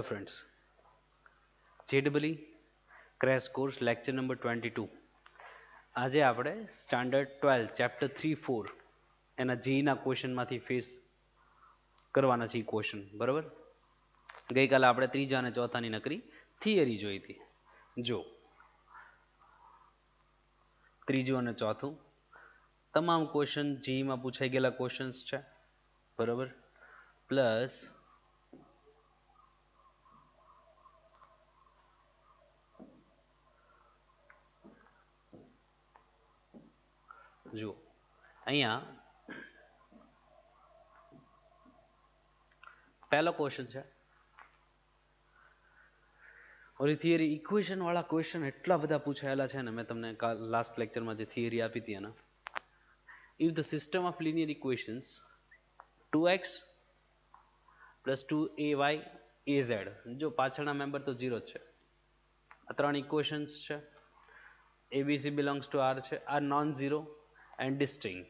Hello friends, જેડબલી crash course lecture number 22. આજે આપણે સ્ટાન્ડર્ડ 12 ચેપ્ટર 3-4 એના જીના ક્વેશ્ચનમાંથી ફેસ કરવાના છે ક્વેશ્ચન. બરાબર, ગઈકાલે આપણે ત્રીજા અને ચોથાની નકરી થિયરી જોઈ હતી. જો ત્રીજું અને ચોથું તમામ ક્વેશ્ચન જીમાં પૂછાઈ ગયેલા ક્વેશ્ચન્સ છે. બરાબર, પ્લસ જુઓ અહીંયા પહેલો ક્વેશ્ચન છે. ઓલી થિયરી ઇક્વેશન વાળા ક્વેશ્ચન એટલા બધા પૂછાયેલા છે ને, મેં તમને લાસ્ટ લેક્ચરમાં જે થિયરી આપી હતી એના. If the system of linear equations 2x plus 2ay az, જો પાછળના મેમ્બર તો 0 જ છે. આ ત્રણ ઇક્વેશન્સ છે. abc બિલોંગ્સ ટુ r છે. R non zero and distinct.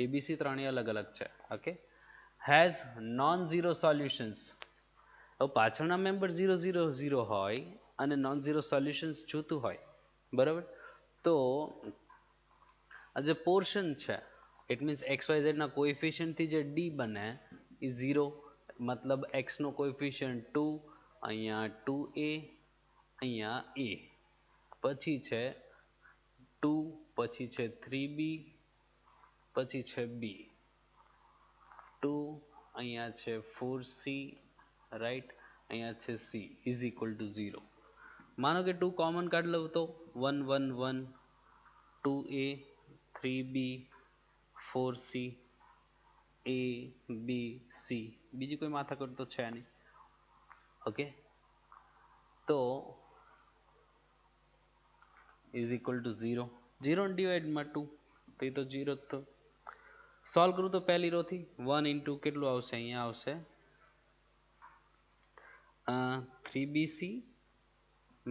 abc ત્રણેય અલગ અલગ છે. Okay, has non zero solutions. હવે પાછળના મેમ્બર 0 0 0 હોય અને નોન ઝીરો સોલ્યુશન્સ જોતું હોય, બરાબર, તો આ જે પોર્શન છે ઇટ મીન્સ XYZ ના કોએફિશિયન્ટથી જે d બને એ 0, મતલબ x નો કોએફિશિયન્ટ 2, અહીંયા 2a, અહીંયા a, પછી છે 2, પછી છે 3b, પછી છે b, 2, અહીંયા છે 4c, રાઈટ, અહીંયા છે c ઇઝ ઇક્વલ ટુ 0. માનો કે 2 કોમન કાઢ લઉં તો 1 1 1, 2a 3b 4c a b c, બીજી કોઈ માથાકૂટ તો છે નહીં. ઓકે, તો ઇઝ ઇક્વલ ટુ 0. 0 ડિવાઇડમાં 2, તો એ તો 0 જ તો. સોલ્વ કરું તો પહેલી રો થી 1 ઇન્ટુ કેટલું આવશે, અહીંયા આવશે 3bc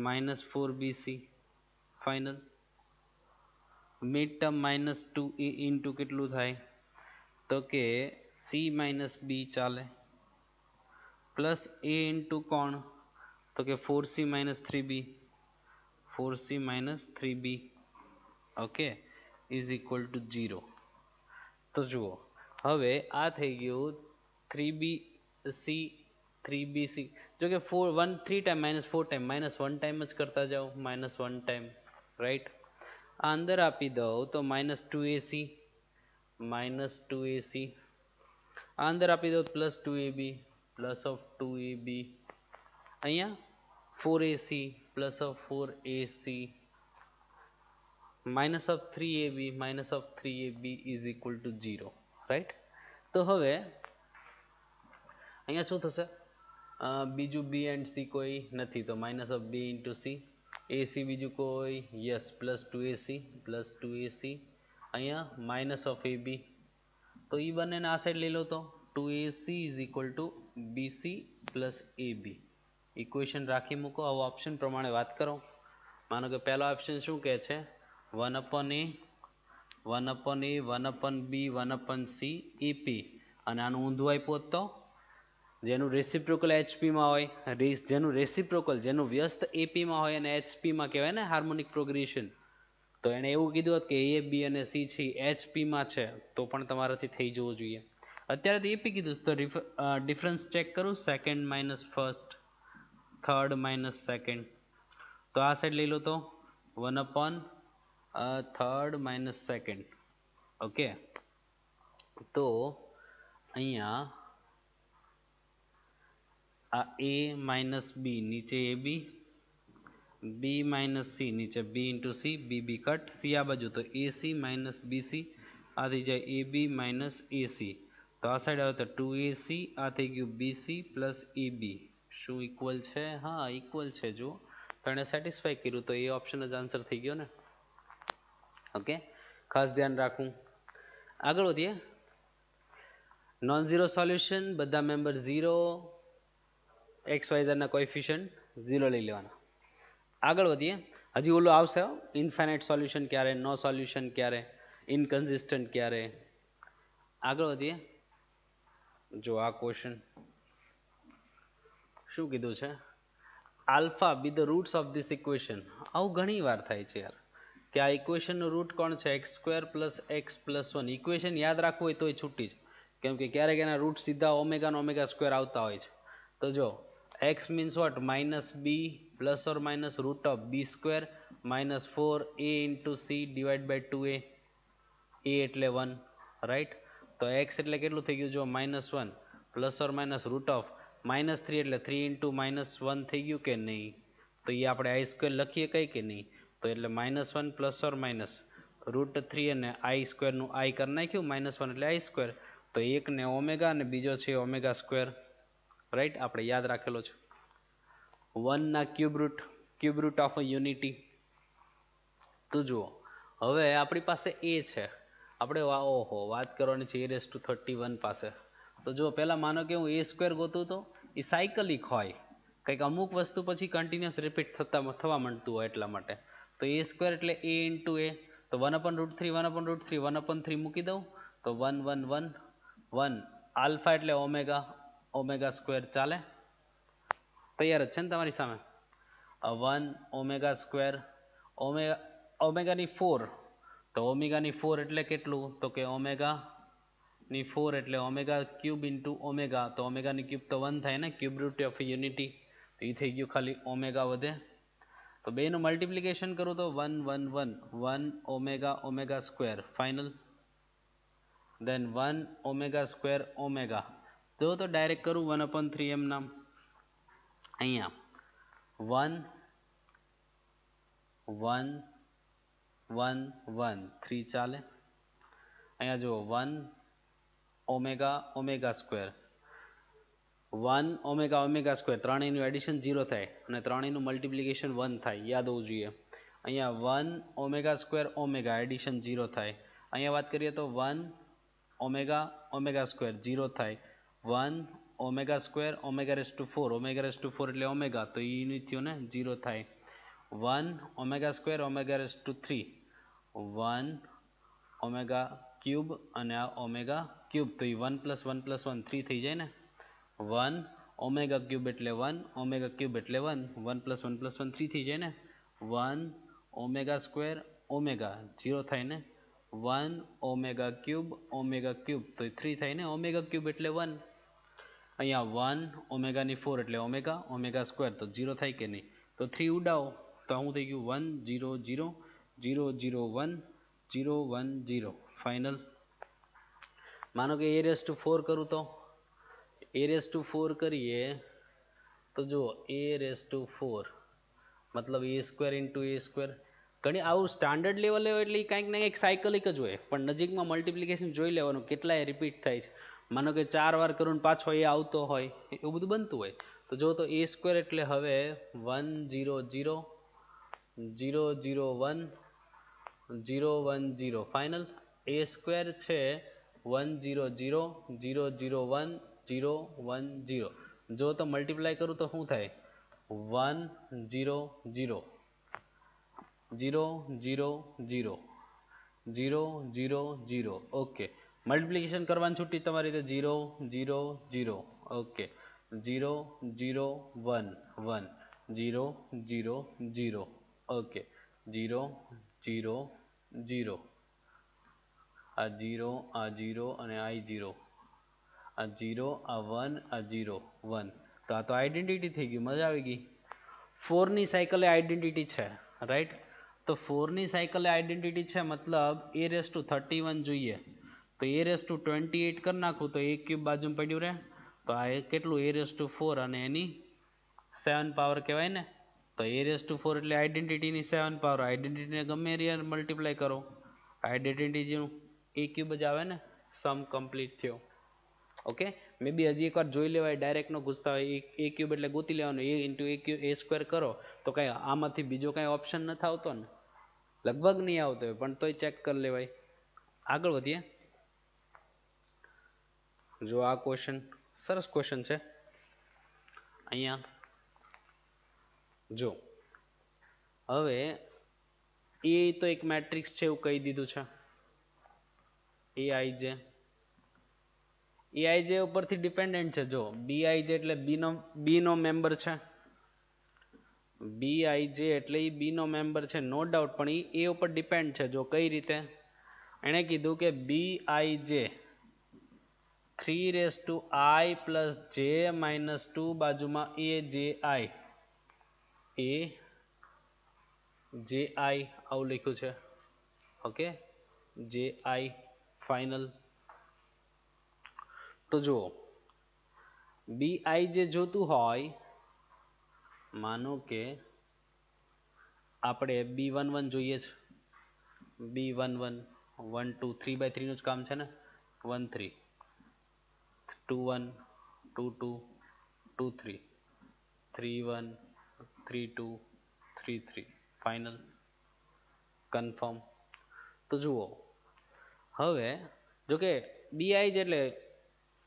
minus 4bc final. Mid term minus 2a into કેટલું થાય, તો કે c માઇનસ b ચાલે, પ્લસ a ઇન્ટુ કોણ, તો કે 4c minus 3b, 4c minus 3b, okay, is equal to 0. તો જુઓ હવે આ થઈ ગયું 3bc 3bc, જો કે 3 time minus 4 time minus 1 time જ કરતા જાઓ, માઇનસ 1 ટાઈમ, રાઈટ. આ અંદર આપી દઉં તો માઇનસ 2ac, માઇનસ 2ac, આ અંદર આપી દઉં plus 2ab, plus of 2ab, અહીંયા 4ac plus of 4ac, minus of 3ab, minus of 3ab is equal to 0, right. તો હવે અહીંયા શું થશે, બીજું b એન્ડ c કોઈ નથી, તો minus of b into c, ac બીજું કોઈ, yes, plus 2ac, plus 2ac, અહીંયા માઇનસ ઓફ ab, તો એ બંનેને આ સાઈડ લઈ લો તો 2ac is equal to bc plus ab. Equation રાખી મૂકો, આવો ઓપ્શન પ્રમાણે વાત કરો. માનો કે પહેલો ઓપ્શન શું કહે છે, 1 upon a 1 upon a 1 upon b 1 upon c ap, અને આનું ઊંધું આપ્યું તો જેનું રેસિપ્રોકલ એચપીમાં હોય, જેનું રેસિપ્રોકલ જેનું વ્યસ્ત એપીમાં હોય અને એચપીમાં કહેવાય ને હાર્મોનિક પ્રોગ્રેશન, તો એણે એવું કીધું હોત કે એ બી અને સી છે એચપીમાં છે તો પણ તમારાથી થઈ જવું જોઈએ. અત્યારે તો એપી કીધું, તો ડિફરન્સ ચેક કરું, second minus first, third minus second, તો આ સાઈડ લઈ લો તો 1 upon third minus second. Okay, તો અહીંયા આ a માઇનસ બી નીચે એ બી, બી માઇનસ સી નીચે બી ઇન્ટુ સી, બી બી કટ, સી આ બાજુ તો A C minus B C, આ થઈ જાય એ બી માઇનસ એ સી, તો આ સાઈડ આવે તો 2ac, આ થઈ ગયું બીસી પ્લસ એ બી. શું ઇક્વલ છે? હા, ઇક્વલ છે. જો તો એને સેટિસ્ફાઈ કર્યું તો એ ઓપ્શન જ આન્સર થઈ ગયો ને. ઓકે, ખાસ ધ્યાન રાખવું. આગળ વધીએ. નોન ઝીરો સોલ્યુશન, બધા મેમ્બર 0, XYZ ના કોએફિશિયન્ટ 0 લઈ લેવાના. આગળ વધીએ. હજી ઓલું આવશે, ઇન્ફાઇનાઇટ સોલ્યુશન ક્યારે, નો સોલ્યુશન ક્યારે, ઇનકન્સિસ્ટન્ટ ક્યારે. આગળ વધીએ. જો આ ક્વેશ્ચન શું કીધું છે, alpha be the roots of this equation. આવું ઘણી વાર થાય છે યાર, કે આ ઇક્વેશનનું રૂટ કોણ છે, x square plus x plus one. Equation યાદ રાખવું હોય તોય છૂટી જ, કેમ કે ક્યારેક એના રૂટ સીધા ઓમેગા ને ઓમેગા સ્ક્વેર આવતા હોય છે. તો જો x means what, minus b plus or minus root of b square minus 4a into c divide by 2a. A એટલે 1, રાઈટ. તો એક્સ એટલે કેટલું થઈ ગયું, જો -1 plus or minus root of -3 એટલે 3 ઇન્ટુ -1 થઈ ગયું કે નહીં. તો એ આપણે આઈ સ્ક્વેર લખીએ કઈ કે નહીં. તો એટલે -1 પ્લસ ઓર માઇનસ √3 અને આઈ સ્ક્વેરનું આઈ કરી નાખ્યું, -1 એટલે આઈ સ્ક્વેર. તો એક ને ઓમેગા અને બીજો છે ઓમેગા સ્ક્વેર, રાઈટ. આપણે યાદ રાખેલો છે. 1 ના cube root of a unity. તો જુઓ હવે આપણી પાસે એ છે, આપણે ઓહો વાત કરવાની છે a⁻31 પાસે. તો જો પહેલાં માનો કે હું a સ્ક્વેર ગોતું તો એ સાયકલિક હોય, કંઈક અમુક વસ્તુ પછી કન્ટિન્યુઅસ રિપીટ થવા માંડતું હોય એટલા માટે. તો a સ્ક્વેર એટલે a ઇન્ટુ a. તો 1/√3 1/√3 1/3 મૂકી દઉં તો 1 1 1 1. આલ્ફા એટલે ઓમેગા, ઓમેગા સ્ક્વેર ચાલે, તૈયાર જ છે ને તમારી સામે. 1 ઓમેગા સ્ક્વેર, ઓમેગાની 4. તો ઓમેગાની 4 એટલે કેટલું, તો કે ઓમેગાની 4 એટલે ઓમેગા ક્યુબ ઇન્ટુ ઓમેગા. તો ઓમેગાની ક્યુબ તો 1 થાય ને, ક્યુબ રૂટ ઓફ યુનિટી. તો એ થઈ ગયું ખાલી ઓમેગા વધે. તો બેનું મલ્ટિપ્લિકેશન કરું તો 1 1 1 1 ઓમેગા ઓમેગા સ્ક્વેર ફાઇનલ. દેન 1 ઓમેગા સ્ક્વેર ઓમેગા. જો તો ડાયરેક્ટ કરું 1/3 એમ નામ. અહીંયા 1 1 1 1 3 ચાલે. અહીંયા જુઓ 1 omega omega square, 1 omega omega square, ત્રણેયનું એડિશન 0 થાય અને ત્રણેયનું મલ્ટિપ્લિકેશન 1 થાય, યાદ હોવું જોઈએ. અહીંયા 1 ઓમેગા સ્ક્વેર ઓમેગા એડિશન 0 થાય. અહીંયા વાત કરીએ તો 1 ઓમેગા ઓમેગા સ્ક્વેર 0 થાય. 1 omega square omega raise to 4, omega raise to 4 એટલે ઓમેગા, તો એ થયો ને 0 થાય. 1 omega square omega raise to 3, 1 omega cube અને આ ઓમેગા ક્યુબ, તો એ 1 + 1 + 1 3 થઈ જાય ને. 1 ઓમેગા ક્યુબ એટલે 1, ઓમેગા ક્યુબ એટલે 1, 1 + 1 + 1 3 થઈ જાય ને. 1 ઓમેગા સ્ક્વેર ઓમેગા 0 થાય ને. 1 ઓમેગા ક્યુબ તો 3 થાય ને, ઓમેગા ક્યુબ એટલે 1. અહીંયા 1 ઓમેગાની 4 એટલે ઓમેગા ઓમેગા સ્ક્વેર, તો 0 થાય કે નહીં. તો 3 ઉડાવો તો શું થઈ ગયું, 1 0 0 0 0 1 0 1 0 ફાઇનલ. માનો કે a⁴ કરું તો a⁴ કરીએ તો જુઓ a⁴ મતલબ a square into a square. ઘણી આવું સ્ટાન્ડર્ડ લેવલે હોય એટલે કંઈક ને કંઈક સાયકલિક જ હોય, પણ નજીકમાં મલ્ટિપ્લિકેશન જોઈ લેવાનું કેટલાય રિપીટ થાય છે. માનો કે 4 વાર કરું પાછો એ આવતો હોય, એવું બધું બનતું હોય. તો જો તો a સ્ક્વેર એટલે હવે 1 0 0 0 0 1 0 1 0 ફાઇનલ. a સ્ક્વેર છે 1 0 0 0 0 1 0 1 0. જો તો મલ્ટીપ્લાય કરું તો શું થાય, 1 0 0 0 0 0 0 0 0. ઓકે, મલ્ટિપ્લિકેશન કરવાની છૂટી તમારી રીતે 0 0 0. ઓકે, 0 0 1 1 0 0 0. ઓકે, 0 0 0. આ 0 આ 0 અને આ 0, આ 0 આ 1 આ 0 1. તો આ તો આઈડેન્ટિટી થઈ ગઈ, મજા આવી ગઈ. 4 ની સાયકલ એ આઈડેન્ટિટી છે, રાઈટ. તો 4 ની સાયકલ એ આઈડેન્ટિટી છે, મતલબ a⁻31 જોઈએ તો a⁻28 કરી નાખું તો a ક્યુબ બાજુમાં પડ્યું રહે. તો આ કેટલું a⁴ અને એની 7 પાવર કહેવાય ને. તો a⁴ એટલે આઈડેન્ટિટીની 7 પાવર, આઈડેન્ટિટીને ગમે એ મલ્ટીપ્લાય કરો, આઈડેન્ટિટીનું a ક્યુબ જ આવે ને. સમ કમ્પ્લીટ થયો. ઓકે, મે બી હજી એકવાર જોઈ લેવાય, ડાયરેક્ટ નો ગુસ્તા હોય. a ક્યુબ એટલે ગોતી લેવાનું, a ઇન્ટુ a સ્ક્વેર કરો તો કઈ આમાંથી બીજો કઈ ઓપ્શન નથી આવતો ને, લગભગ નહીં આવતો હોય પણ તોય ચેક કરી લેવાય. આગળ વધીએ. જો આ ક્વેશ્ચન સરસ ક્વેશ્ચન છે. અહીંયા જો હવે એ તો એક મેટ્રિક્સ છે એવું કહી દીધું છે, એ આઈ જે એઆઈ જે ઉપરથી ડિપેન્ડન્ટ છે. જો બીઆઈ જે એટલે બી નો મેમ્બર છે, બીઆઈ જે એટલે એ બી નો મેમ્બર છે નો ડાઉટ, પણ એ ઉપર ડિપેન્ડ છે. જો કઈ રીતે એણે કીધું કે બીઆઈ જે 3i + j - 2 બાજુમાં aji આવું લખ્યું છે. Okay, ji final. તો જુઓ બીઆઈ જે જોતું હોય, માનો કે આપણે B11 જોઈએ છે, B11 1 2 3/3 નું જ કામ છે ને, 1 3 2 1 2 2 2 3 3 1 3 2 3 3 ફાઇનલ કન્ફર્મ. તો જુઓ હવે જો કે બીઆઈ એટલે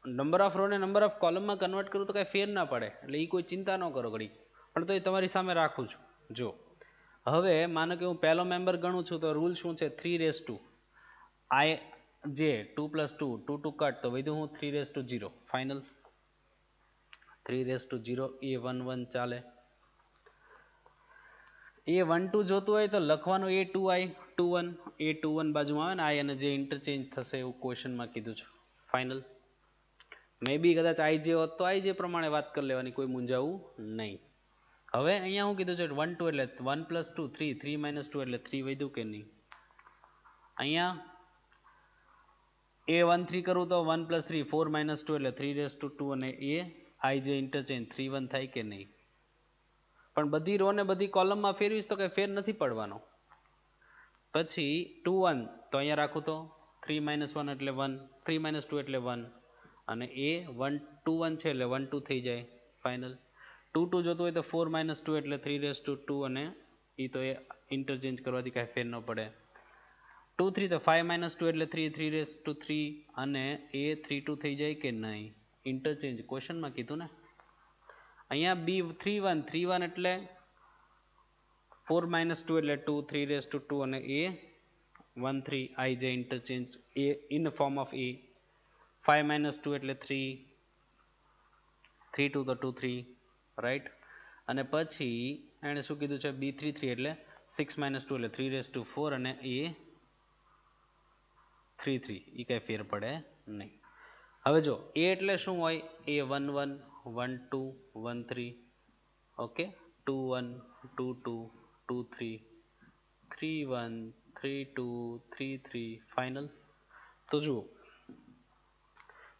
નંબર ઓફ રો ને નંબર ઓફ કોલમમાં કન્વર્ટ કરું તો કઈ ફેર ના પડે, એટલે એ કોઈ ચિંતા ન કરો ઘડી, પણ તો એ તમારી સામે રાખું છું. જો હવે માનો કે હું પહેલો મેમ્બર ગણું છું, તો રૂલ શું છે, 3 i જે 2 + 2 2 2 કટ, તો વધ્યું હું 3 ફાઇનલ. 3 a11 ચાલે. a12 જોતું હોય તો લખવાનું a21 a21 બાજુમાં આવે ને i, અને જે ઇન્ટરચેન્જ થશે એવું ક્વેશ્ચનમાં કીધું છે. ફાઇનલ. મે બી કદાચ i જે હોત તો i જે પ્રમાણે વાત કરી લેવાની, કોઈ મૂંઝાવું નહીં. હવે અહીંયા હું કીધું છે 1 2 એટલે 1 + 2 3 3 - 2 એટલે 3 વધ્યું કે નહીં. અહીંયા a13 કરું તો 1 + 3 4 - 2 એટલે 3 અને a i જે ઇન્ટરચેન્જ 3 1 થાય કે નહીં. પણ બધી રો ને બધી કોલમમાં ફેરવીશ તો કઈ ફેર નથી પડવાનો. પછી 2 1 તો અહીંયા રાખું તો 3 - 1 એટલે 1, 3 - 2 એટલે 1, અને એ 1 2 1 છે એટલે 1 2 થઈ જાય ફાઇનલ. 2 2 જોતું હોય તો 4 - 2 એટલે 3 અને એ તો એ ઇન્ટરચેન્જ કરવાથી કાંઈ ફેર ન પડે. 2 3 તો 5 - 2 એટલે 3 અને એ 3 2 થઈ જાય કે નહીં. ઇન્ટરચેન્જ ક્વેશ્ચનમાં કીધું ને. અહીંયા બી 3 1 એટલે 4 - 2 એટલે 2 3 અને એ 1 3 i જે interchange A in form of એ. 5 - 2 એટલે 3 2 તો 2 3 રાઈટ. અને પછી એણે શું કીધું છે, b 3 3 એટલે 6 - 2 એટલે 3 અને એ 3 3, એ કઈ ફેર પડે નહીં. હવે જો એ એટલે શું હોય, એ 1 1 1 2 1 3, ઓકે, 2 1 2 2 2 3 3 1 3 2 3 3 ફાઇનલ. તો જુઓ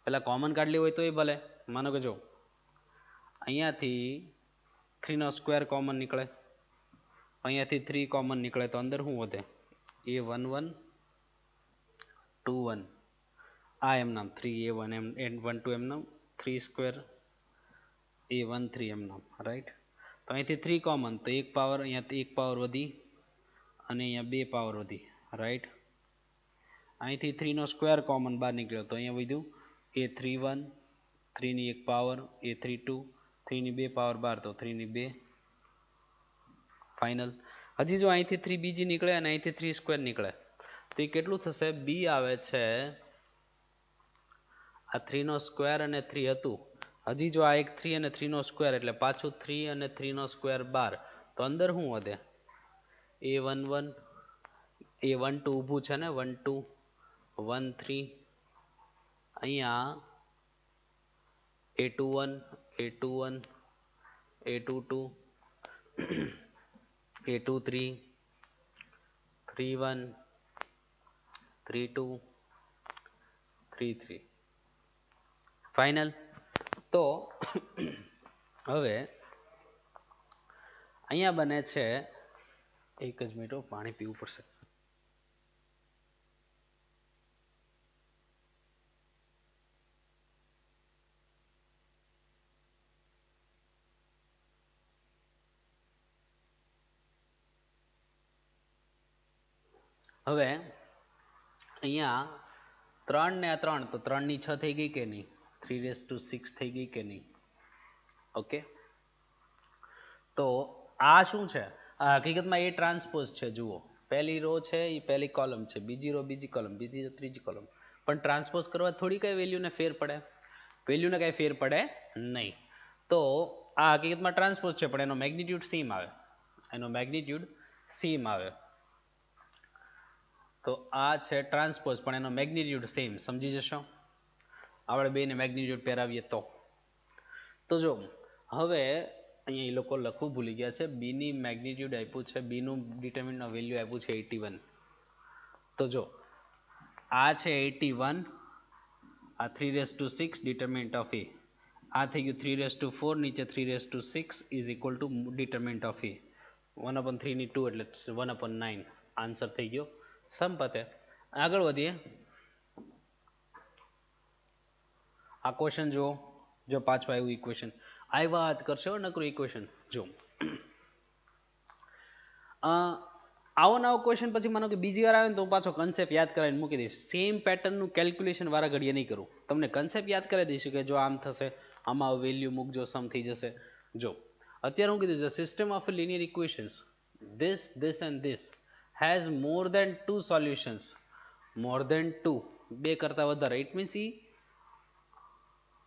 પેલા કોમન કાઢલી હોય તો એ ભલે, માનો કે જો અહીંયાથી 3 નો સ્ક્વેર કોમન નીકળે, અહીંયાથી 3 કોમન નીકળે, તો અંદર શું વધે, એ 1 1 2 1 આ એમ નામ 3 a1 એમ 1 2 એમ નામ 3 સ્ક્વેર એ 1 3 એમ નામ રાઈટ. તો અહીંથી 3 કોમન, તો એક પાવર, અહીંયાથી 1 પાવર વધી અને અહીંયા 2 પાવર વધી રાઈટ. અહીંથી 3 નો સ્ક્વેર કોમન બહાર નીકળ્યો, તો અહીંયા વધ્યું એ 3 1 3 ની 1 પાવર એ 3 2 3 ની 2 પાવર 12, તો 3 ની 2 ફાઇનલ. હજી જો અહીંથી 3 બીજી નીકળે અને અહીંથી 3 સ્ક્વેર નીકળે, તો એ કેટલું થશે, બી આવે છે આ 3 નો સ્ક્વેર અને 3 હતું, હજી જો આ એક 3 અને 3 નો સ્ક્વેર એટલે પાછું 3 અને 3 નો સ્ક્વેર 12, તો અંદર શું વધે, એ 1 1 એ 1 2 ઊભું છે ને 1 2 1 3, અહીંયા a21 a21 a22 a23 3 1 3 2 3 3 final. તો હવે અહીંયા બને છે, એક જ મિનિટ પાણી પીવું પડશે. હવે અહીંયા 3 ને 3, તો 3 ની 6 થઈ ગઈ કે નહીં, 3 થઈ ગઈ કે નહીં. ઓકે, તો આ શું છે, આ હકીકતમાં એ ટ્રાન્સપોઝ છે. જુઓ પહેલી રો છે એ પહેલી કોલમ છે, બીજી રો બીજી કોલમ, બીજી રો ત્રીજી કોલમ, પણ ટ્રાન્સપોઝ કરવા થોડી કઈ વેલ્યુને ફેર પડે. વેલ્યુને કાંઈ ફેર પડે નહીં. તો આ હકીકતમાં ટ્રાન્સપોઝ છે પણ એનો મેગ્નિટ્યુડ સેમ આવે, એનો મેગ્નિટ્યુડ સેમ આવે. તો આ છે ટ્રાન્સપોઝ પણ એનો મેગ્નિટ્યુડ સેમ, સમજી જશો. આપણે બેને મેગ્નિટ્યુડ પહેરાવીએ તો જો હવે અહીંયા એ લોકો લખવું ભૂલી ગયા છે. બીની મેગ્નિટ્યુડ આપ્યું છે, બીનું ડિટરમિનન્ટ વેલ્યુ આપ્યું છે 81. તો જો આ છે 81, આ 3/6 ડિટરમિનન્ટ ઓફ એ, આ થઈ ગયું 3/4, નીચે 3/6 ઇઝ ઇક્વલ ટુ ડિટરમિનન્ટ ઓફ એ 1/3 ની 2 એટલે 1/9. આન્સર થઈ ગયો સંપતે. આગળ વધીએ. આ ક્વેશ્ચન જો પાછું આવ્યું ઇક્વેશન, આવ્યા જ કરશે નકરું ઇક્વેશન. જો આવો નવો ક્વેશ્ચન પછી માનો કે બીજી વાર આવે ને તો હું પાછો કન્સેપ્ટ યાદ કરાવીને મૂકી દઈશ. સેમ પેટર્નનું કેલ્ક્યુલેશન વારા ઘડીએ નહીં કરું, તમને કન્સેપ્ટ યાદ કરાવી દઈશું કે જો આમ થશે, આમાં વેલ્યુ મૂકજો, સમ થઈ જશે. જો અત્યારે હું કીધું છે system of linear equations, this and this has more than 2 solutions, more than 2, બે કરતા વધારે. ઇટ મીન્સ ઈ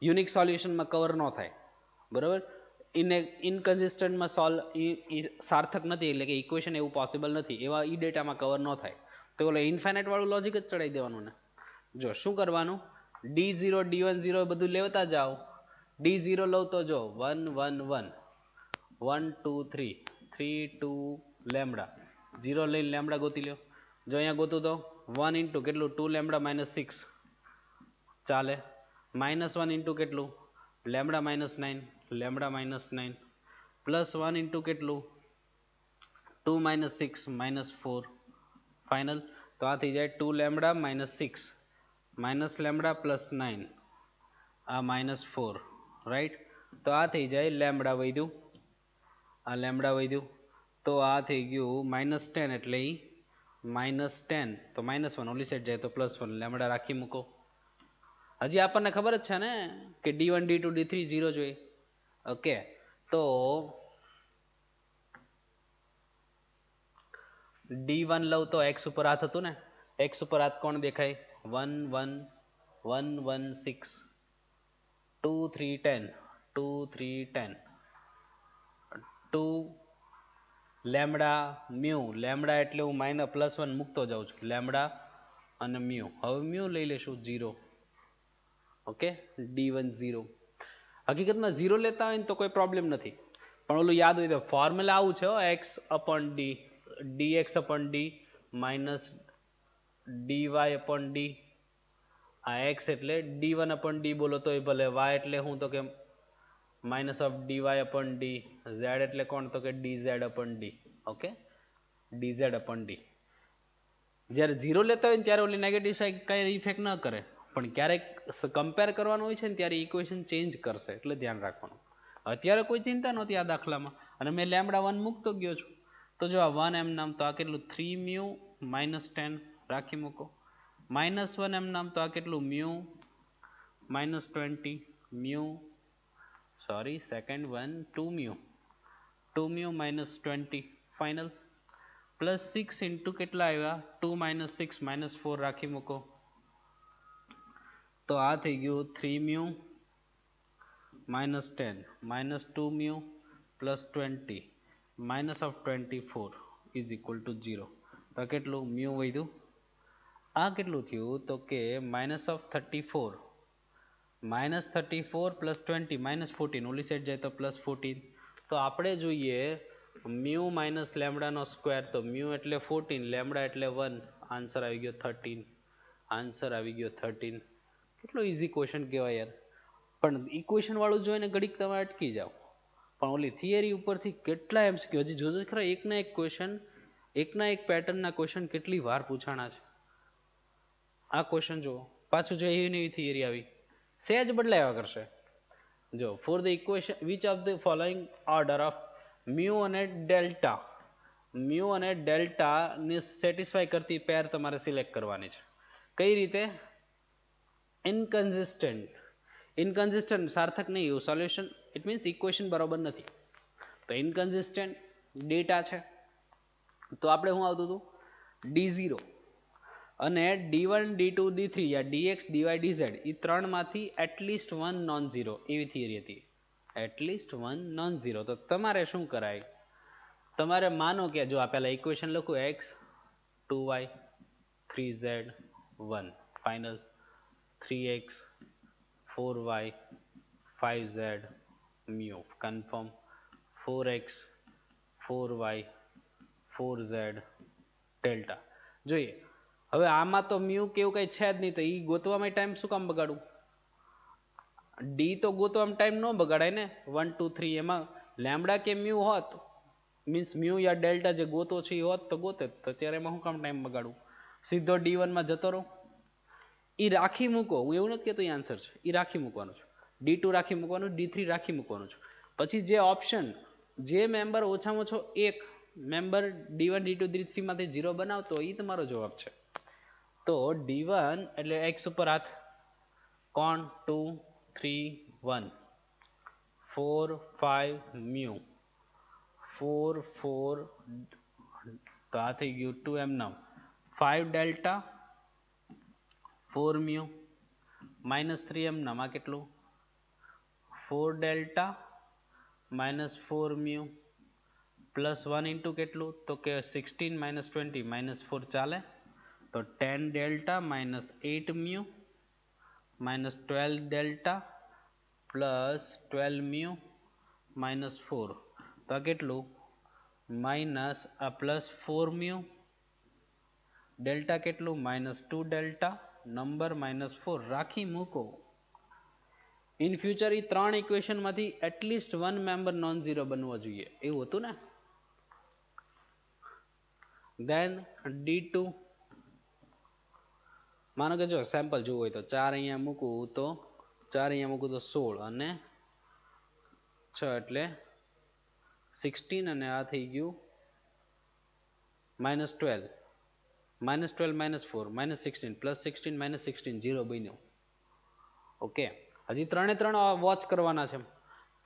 યુનિક સોલ્યુશનમાં કવર ન થાય, બરાબર. ઇનકન્સિસ્ટન્ટમાં સાર્થક નથી, એટલે કે ઇક્વેશન એવું પોસિબલ નથી, એવા ઈ ડેટામાં કવર ન થાય. તો ઓલે ઇન્ફાઇનાઇટ વાળું લોજિક જ ચડાવી દેવાનું ને. જો શું કરવાનું, D0 D1 0 બધું લેવતા જાઓ. D0 લઉં તો જો 1 1 1 1 2 3 3 2 લેમ્બડા, 0 લઈને લેમ્બડા ગોતી લ્યો. જો અહીંયા ગોતું તો 1 ઇન્ટુ કેટલું 2 લેમ્બડા -6 ચાલે. -1 ઇન્ટુ કેટલું લેમ્બડા -9, લેમ્બડા -9 પ્લસ 1 ઇન્ટુ કેટલું 2 -6 -4 ફાઇનલ. તો આ થઈ જાય 2 લેમ્બડા -6 માઇનસ લેમ્બડા પ્લસ 9, આ -4, રાઈટ. તો આ થઈ જાય લેમ્બડા વધ્યું, આ લેમ્બડા વધ્યું. તો આ થઈ ગયું -10 એટલે એ -10, તો -1 ઓલી સાઈડ જાય તો +1, લેમ્બડા રાખી મૂકો. હજી આપણને ખબર જ છે ને કે D1 D2 D3 0 જોઈએ. ઓકે, તો D1 લઉં તો x ઉપર હાથ હતું ને, x ઉપર હાથ કોણ દેખાય 1 1 1 1 6 2 3 10 2 3 10 2 લેમ્બડા મ્યુ, લેમ્બડા એટલે હું +1 મૂકતો જાઉં છું, લેમ્બડા અને મ્યુ. હવે મ્યુ લઈ લેશું 0. Okay, D1 0. હકીકતમાં 0 લેતા હોય ને તો કોઈ પ્રોબ્લેમ નથી, પણ ઓલું યાદ હોય તો ફોર્મ્યુલા આવું છે, x upon d, dx upon d minus dy upon d. આ x એટલે d1 અપોન d બોલો તોય ભલે, y એટલે હું તો કે minus of dy upon d, z એટલે કોણ તો કે dz upon d. Okay, dz upon d. જ્યારે 0 લેતા હોય ને ત્યારે ઓલી નેગેટિવ સાઈડ કઈ ઇફેક્ટ ન કરે, પણ ક્યારેક કમ્પેર કરવાનું હોય છે ને ત્યારે ઇક્વેશન ચેન્જ કરશે, એટલે ધ્યાન રાખવાનું. અત્યારે કોઈ ચિંતા નહોતી આ દાખલામાં, અને મેં લેમ્બડા 1 મૂકતો ગયો છું. તો જો આ 1 એમ નામ, તો આ કેટલું 3 મ્યુ -10 રાખી મૂકો. -1 એમ નામ, તો આ કેટલું mu -20 mu, sorry second 1 2 mu -20 final. Plus 6 into કેટલા આવ્યા 2 -6 -4 રાખી મૂકો. તો આ થઈ ગયું 3 mu -10 -2 mu +20 -24 is equal to 0. તો કેટલું મ્યુ વધ્યું, આ કેટલું થયું તો કે -34 +20 -14, ઓલી સાઈડ જાય તો +14. તો આપણે જોઈએ મ્યુ માઇનસ લેમ્બડાનો સ્ક્વેર, તો મ્યુ એટલે 14, લેમ્બડા એટલે 1, આન્સર આવી ગયો 13. આન્સર આવી ગયો 13. કેટલો ઇઝી ક્વેશ્ચન કહેવાય યાર, પણ ઇક્વેશન વાળું જોઈને ઘડીક તમે અટકી જાઓ, પણ ઓલી થિયરી ઉપરથી કેટલા MCQ હજી જોજો ખરા. એકના એક ક્વેશ્ચન, એકના એક પેટર્નના ક્વેશ્ચન કેટલી વાર પૂછાણા છે. આ ક્વેશ્ચન જુઓ, પાછું જો એવી નવી થિયરી આવી, સહેજ બદલાયા કરશે. જો for the equation which of the following order of mu અને ડેલ્ટા, મ્યુ અને ડેલ્ટા ને સેટિસ્ફાઈ કરતી પેર તમારે સિલેક્ટ કરવાની છે. કઈ રીતે? ઇનકન્સિસ્ટન્ટ, ઇનકન્સિસ્ટન્ટ સાર્થક નહીં એવું સોલ્યુશન, ઇટ મીન્સ ઇક્વેશન બરોબર નથી. તો ઇનકન્સિસ્ટન્ટ ડેટા છે, તો આપણે શું આવતું હતું D0, અને d1 d2 d3 યા dx dy dz એ ત્રણમાંથી એટલીસ્ટ વન નોન ઝીરો એવી થિયરી હતી. At least one non zero. તો તમારે શું કરાય, તમારે માનો કે જો આ પહેલા ઇક્વેશન લખું x 2y 3z 1 final 3x 4y 5z mu confirm 4x 4y 4z delta. જોઈએ હવે આમાં તો મ્યુ કેવું કઈ છે જ નહીં, તો એ ગોતવામાં ટાઈમ શું કામ બગાડું? ડી તો ગોતવામાં ટાઈમ ન બગાડાય ને. 1 2 3 એમાં લેમડા કે મ્યુ હોત, મીન્સ મ્યુ યા ડેલ્ટા જે ગોતો છે એ હોત તો ગોતે, તો ત્યારે એમાં શું કામ ટાઈમ બગાડું? સીધો D1 માં જતો રહો. એ રાખી મૂકો, હું એવું નથી કહેતો એ આન્સર છે, એ રાખી મૂકવાનું છે. D2 રાખી મૂકવાનું, D3 રાખી મૂકવાનું છે. પછી જે ઓપ્શન જે મેમ્બર ઓછામાં ઓછો એક મેમ્બર D1 D2 D3 માંથી 0 બનાવતો એ તમારો જવાબ છે. તો D1 એટલે x ઉપર હાથ, કોણ 2 3 1 4 5 મ્યુ 4 4 તો આ થઈ ગયું 2 એમ નામ 5 ડેલ્ટા 4 મ્યુ -3 એમ નામ આ કેટલું 4 ડેલ્ટા -4 મ્યુ +1 ઇન્ટુ કેટલું તો કે 16 -20 -4 ચાલે, તો 10 ડેલ્ટા -8 મ્યુ -12 ડેલ્ટા +12 મ્યુ -4 તો આ કેટલું +4 મ્યુ ડેલ્ટા કેટલું -2 ડેલ્ટા નંબર -4 રાખી મૂકો. ઇન ફ્યુચર એ ત્રણ ઇક્વેશન માંથી at least one member non zero બનવો જોઈએ એવું હતું ને. દેન D2 માનો કે જો સેમ્પલ જોવું હોય તો 4 અહીંયા મૂકું તો 16 અને 6 એટલે 16 અને આ થઈ ગયું -12 -12 -4 -16 +16 -16 0 બન્યું. ઓકે, હજી ત્રણે ત્રણ વોચ કરવાના છે.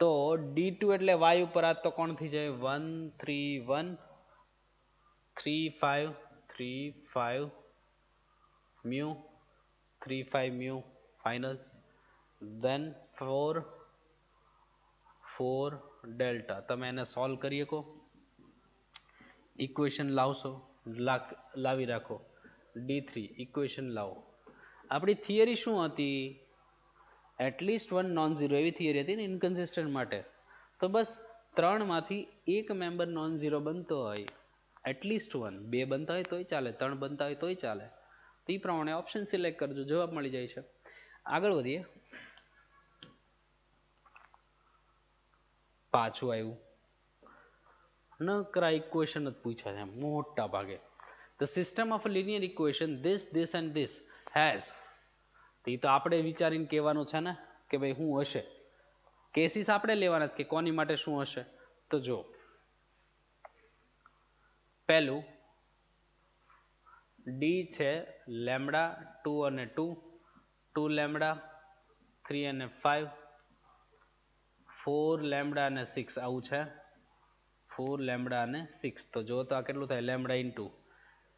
તો D2 એટલે y ઉપર આ તો કોણ થઈ જાય 1 3 1 3 5 3 5 મ્યુ 3 5 મ્યુ ફાઇનલ, દેન 4 4 ડેલ્ટા. તમે એને સોલ્વ કરી શકો, ઇક્વેશન લાવશો, લાવી રાખો. D3 ઇક્વેશન લાવો. આપણી થિયરી શું હતી? એટલીસ્ટ વન નોન ઝીરો એવી થિયરી હતી ને ઇનકન્સિસ્ટન્ટ માટે. તો બસ ત્રણમાંથી એક મેમ્બર નોન ઝીરો બનતો હોય, એટલીસ્ટ વન, બે બનતા હોય તોય ચાલે, ત્રણ બનતા હોય તોય ચાલે, તો એ પ્રમાણે ઓપ્શન સિલેક્ટ કરજો, જવાબ મળી જાય છે. આગળ વધીએ. પાછું આવ્યું નકરા ઇક્વેશન જ પૂછ્યા છે મોટા ભાગે. The system of linear equation this and this has, એ તો આપણે વિચારીને કહેવાનું છે ને કે ભાઈ શું હશે. કેસીસ આપણે લેવાના છે કે કોની માટે શું હશે. તો જો પહેલું ડી છે લેમડા 2 અને 2 2 લેમડા 3 અને 5 4 લેમડા અને 6 આવું છે 4 લેમડા અને 6. તો જો તો આ કેટલું થાય લેમડા ઇન્ટુ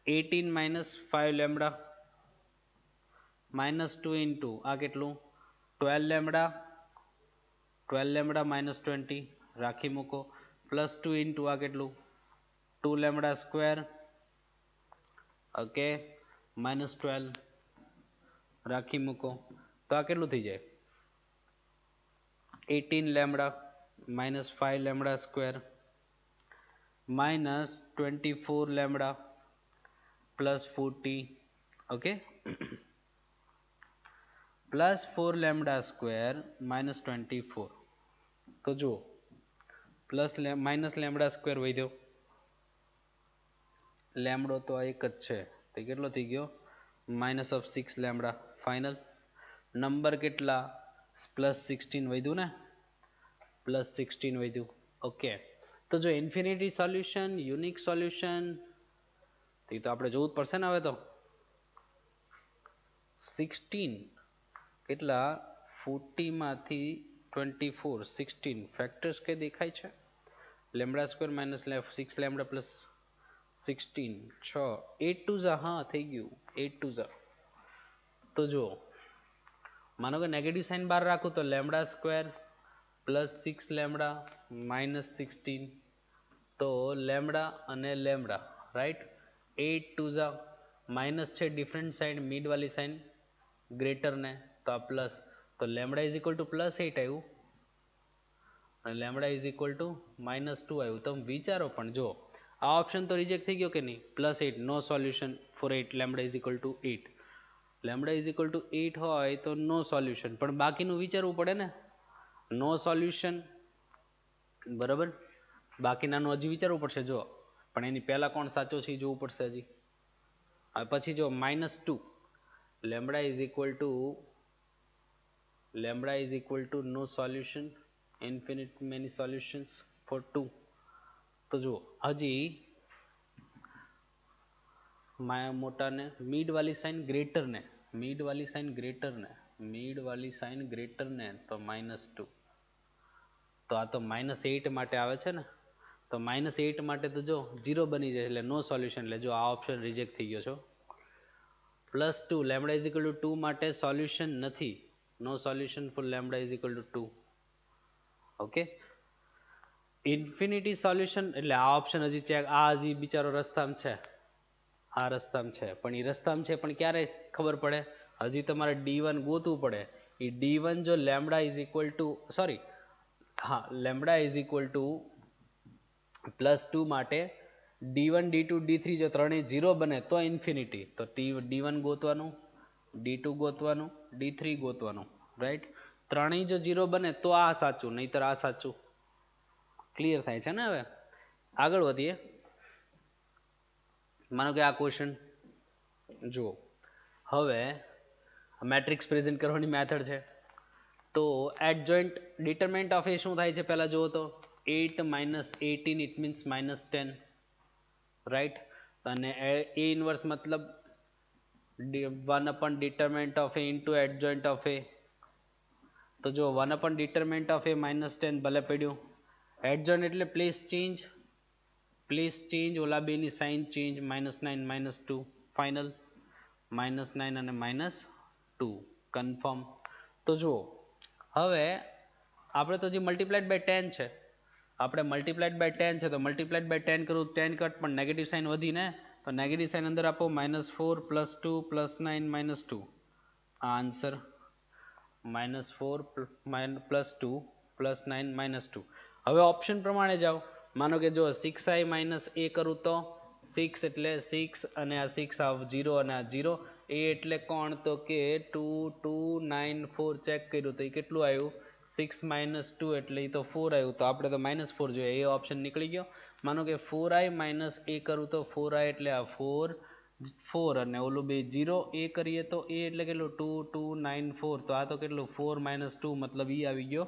18 -5 લેમડા -2 ઇન્ટુ આ કેટલું 12 લેમડા 12 લેમડા -20 રાખી મૂકો, +2 ઇન્ટુ આ કેટલું 2 લેમડા સ્ક્વેર ઓકે -12 રાખી મૂકો, તો આ કેટલું થઈ જાય 18 lambda -5 lambda square -24 lambda +40 okay +4 lambda square -24. તો જુઓ લેમડા સ્ક્વેર વધ્યો, લેમડો તો આ એક જ છે તો કેટલો થઈ ગયો -6 લેમડા ફાઇનલ. નંબર કેટલા +16 વધ્યું ને, +16 વધ્યું. ઓકે, તો જો ઇન્ફિનિટી સોલ્યુશન, યુનિક સોલ્યુશન, તો આપણે જોવું જ પડશે ને. હવે તો 16 કેટલા 40 માંથી 24 16 ફેક્ટર્સ કે દેખાય છે. લેમડા સ્ક્વેર -6 લેમડા 16 6 8 2 જા હા થઈ ગયું 8 2 જા તો જો માનો કે નેગેટિવ સાઇન બહાર રાખું તો lambda square plus 6 lambda minus 16 તો લેમ્બડા અને લેમ્બડા રાइट 8 2 જા માઇનસ છે ડિફરન્ટ સાइड મિડ વાली સાइन ગ્રેટર ને તો આ પ્લસ તો lambda is equal two plus 8 આવ્યું અને lambda is equal to minus 2 આવ્યું. તમે વિચારો પણ જો આ ઓપ્શન તો રિજેક્ટ થઈ ગયો કે નહીં +8 no solution for 8 lambda is equal to 8 lambda is equal to 8 હોય તો નો સોલ્યુશન પણ બાકીનું વિચારવું પડે ને નો સોલ્યુશન બરાબર બાકીનાનું હજી વિચારવું પડશે જો પણ એની પહેલા કોણ સાચો છે જોવું પડશે હજી પછી જો -2 lambda is equal to no solution infinite many solutions for 2 તો જો હજી મોટા ને મિડ વાલી સાइन ગ્રેટર ને તો -2 તો આ તો -8 માટે આવે છે ને તો -8 માટે તો જો 0 બની જાય એટલે નો સોલ્યુશન એટલે જો આ ઓપ્શન રિજેક્ટ થઈ ગયો છો +2 લેમ્બડા ઇઝ ઇક્વલ ટુ 2 માટે સોલ્યુશન નથી no solution for lambda is equal to 2 okay infinity solution એટલે આ ઓપ્શન હજી ચેક આ હજી બિચારો રસ્તામાં છે આ રસ્તામાં છે પણ એ રસ્તામાં છે પણ ક્યારે ખબર પડે હજી તમારે D1 ગોતવું પડે એ D1 જો lambda is equal two sorry હા લેમ્બડા ઇઝ ઇક્વલ ટુ +2 માટે D1 D2 D3 જો ત્રણેય 0 બને તો ઇન્ફિનિટી તો D1 ગોતવાનું D2 ગોતવાનું D3 ગોતવાનું રાઈટ ત્રણેય જો 0 બને તો આ સાચું નહીતર આ સાચું ક્લિયર થાય છે ને હવે આગળ વધીએ માનો કે આ ક્વેશ્ચન જુઓ હવે મેટ્રિક્સ પ્રેઝન્ટ કરવાની મેથડ છે તો એડજોઇન્ટ ડિટરમિનન્ટ ઓફ એ શું થાય છે પહેલા જુઓ તો 8 18 ઇટ મીન્સ -10 રાઈટ અને એ ઇનવર્સ મતલબ 1 upon determinant of a into adjoint of a તો જો 1 upon determinant of a -10 ભલે પડ્યું adjoint એટલે પ્લેસ ચેન્જ ઓલા બે ની સાઇન ચેન્જ -9 -2 ફાઇનલ -9 અને -2 કન્ફર્મ તો જુઓ હવે આપણે તો જે મલ્ટીપ્લાઇડ બાય 10 છે આપણે મલ્ટીપ્લાઇડ બાય 10 છે તો મલ્ટીપ્લાઇડ બાય 10 કરું 10 કટ પણ નેગેટિવ સાઇન વધી ને તો નેગેટિવ સાઇન અંદર આપો -4 +2 +9 -2 આ આન્સર -4 +2 +9 -2 હવે ઓપ્શન પ્રમાણે જાઓ માનો કે જો 6i - a કરું તો 6 એટલે 6 અને આ 6 આ 0 અને આ 0 a એટલે કોણ તો કે 2 2 9 4 ચેક કર્યું તો એ કેટલું આવ્યું 6 - 2 એટલે એ તો 4 આવ્યું તો આપણે તો -4 જોઈએ એ ઓપ્શન નીકળી ગયો માનો કે 4i - a કરું તો 4i એટલે આ 4 અને ઓલું બે 0 a કરીએ તો a એટલે કેટલું 2 2 9 4 તો આ તો કેટલું 4 - 2 મતલબ ઈ આવી ગયો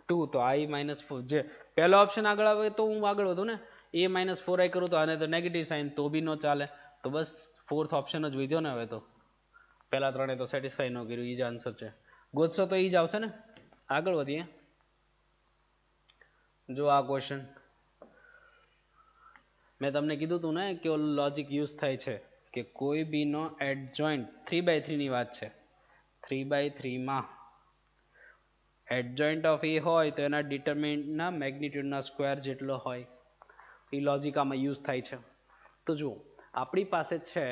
2 તો i -4 જે પહેલો ઓપ્શન આગળ આવે તો હું આગળ વધું ને a - 4i કરું તો આને તો નેગેટિવ સાઇન તો બી નો ચાલે તો બસ ફોર્થ ઓપ્શન જ વધ્યો ને હવે તો પહેલા ત્રણે તો સેટિસ્ફાઈ ન કર્યું ઈ જ આન્સર છે ગોતશો તો ઈ જ આવશે ને આગળ વધીએ જો આ ક્વેશ્ચન મેં તમને કીધું હતું ને કે ઓલું લોજિક યુઝ થાય છે કે કોઈ બી નો એડજોઇન્ટ 3/3 ની વાત છે 3/3 માં એડજોઇન્ટ ઓફ એ હોય તો એના ડિટરમિનન્ટના મેગ્નિટ્યુડના સ્ક્વેર જેટલો હોય એ લોજિક આમાં યુઝ થાય છે તો જુઓ આપણી પાસે છે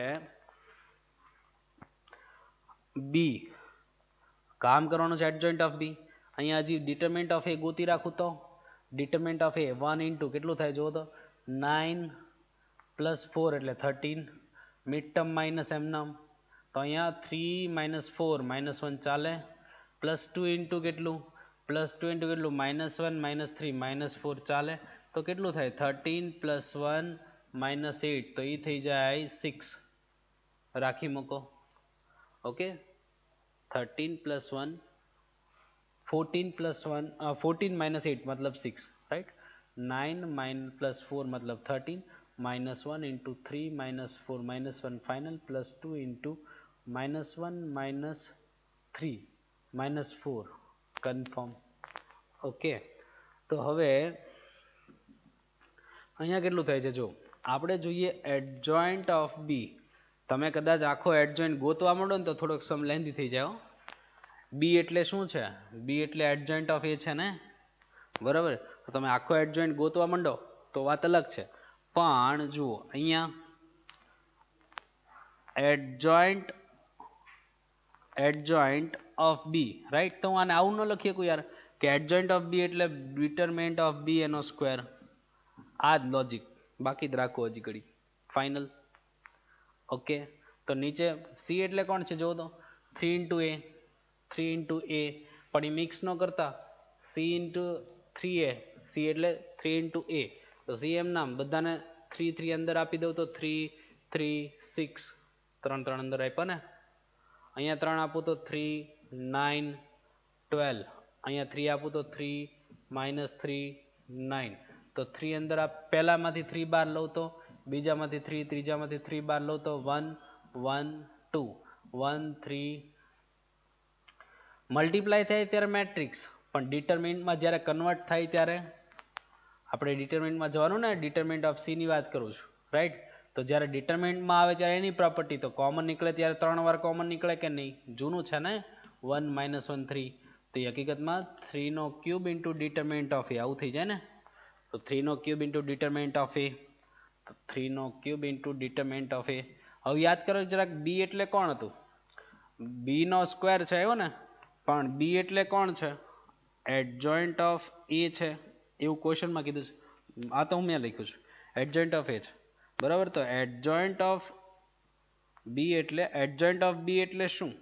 બી કામ કરવાનું છે એડજોઇન્ટ ઓફ બી અહીંયા હજી ડિટરમિનન્ટ ઓફ એ ગોતી રાખું તો ડિટરમિનન્ટ ઓફ એ 1 ઇન્ટુ કેટલું થાય જુઓ તો 9 + 4 એટલે 13 મિડ ટર્મ માઇનસ એમનામ તો અહીંયા 3 - 4 -1 ચાલે +2 ઇન્ટુ કેટલું +2 ઇન્ટુ કેટલું -1 -3 -4 ચાલે તો કેટલું થાય 13 + 1 -8 તો એ થઈ જાય 6 રાખી મૂકો ઓકે 13 + 1 14 + 1 14 - 8 मतलब 6 राइट 9 + 4 मतलब 13 -1 into 3 -4 -1 final +2 into -1 -3 -4 confirm okay તો હવે અહીંયા કેટલું થાય છે જો આપણે જોઈએ એડજોઇન્ટ ઓફ બી. તમે કદાચ આખો એડજોઇન્ટ ગોતવા માંડો ને તો થોડોક સમ લેન્ધી થઈ જાય. બી એટલે શું છે? બી એટલે એડજોઇન્ટ ઓફ એ છે ને, બરાબર. તો તમે આખો એડજોઇન્ટ ગોતવા માંડો તો વાત અલગ છે. પણ જુઓ અહીંયા એડજોઇન્ટ ઓફ બી, રાઈટ. તો હું આને આવું ન લખી શકું યાર કે એડજોઇન્ટ ઓફ બી એટલે ડિટરમિનન્ટ ઓફ બી એનો સ્ક્વેર. આ જ લોજિક, બાકી જ રાખો હજી ઘડી. ફાઇનલ. ઓકે. તો નીચે સી એટલે કોણ છે જુઓ તો 3 ઇન્ટુ એ, 3 ઇન્ટુ એ. પણ એ મિક્સ ન કરતા સી ઇન્ટુ 3a, સી એટલે 3 ઇન્ટુ એ. તો સી એમ નામ બધાને 3 3 અંદર આપી દઉં તો 3 3 6, 3 3 અંદર આપ્યા ને. અહીંયા 3 આપું તો 3 9 12, અહીંયા 3 આપું તો 3 -3 9. તો 3 અંદર આ પહેલામાંથી 3 બાર લઉં તો બીજામાંથી 3, ત્રીજામાંથી 3 બાર લઉં તો 1 1 2 1 3. મલ્ટીપ્લાય થાય ત્યારે મેટ્રિક્સ, પણ ડિટરમિનન્ટમાં જ્યારે કન્વર્ટ થાય ત્યારે આપણે ડિટરમિનન્ટમાં જવાનું ને. ડિટરમિનન્ટ ઓફ સી ની વાત કરું છું, રાઈટ. તો જ્યારે ડિટરમિનન્ટમાં આવે ત્યારે એની પ્રોપર્ટી તો કોમન નીકળે ત્યારે 3 વાર કોમન નીકળે કે નહીં? જૂનું છે ને 1 -1 3. તો એ હકીકતમાં 3 નો ક્યુબ ઇન્ટુ ડિટરમિનન્ટ ઓફ એ આવું થઈ જાય ને. તો 3 નો ક્યુબ ઇન્ટુ ડિટરમિનન્ટ ઓફ એ, તો 3 નો ક્યુબ ઇન્ટુ ડિટરમિનન્ટ ઓફ એ. હવે યાદ કરો જરાક બી એટલે કોણ હતું? બી નો સ્ક્વેર છે આવ્યો ને. પણ બી એટલે કોણ છે? એડજોઇન્ટ ઓફ એ છે એવું ક્વેશ્ચનમાં કીધું છે. આ તો હું મેં લખ્યું છે એડજોઇન્ટ ઓફ એ છે, બરાબર. તો એડજોઇન્ટ ઓફ બી એટલે શું?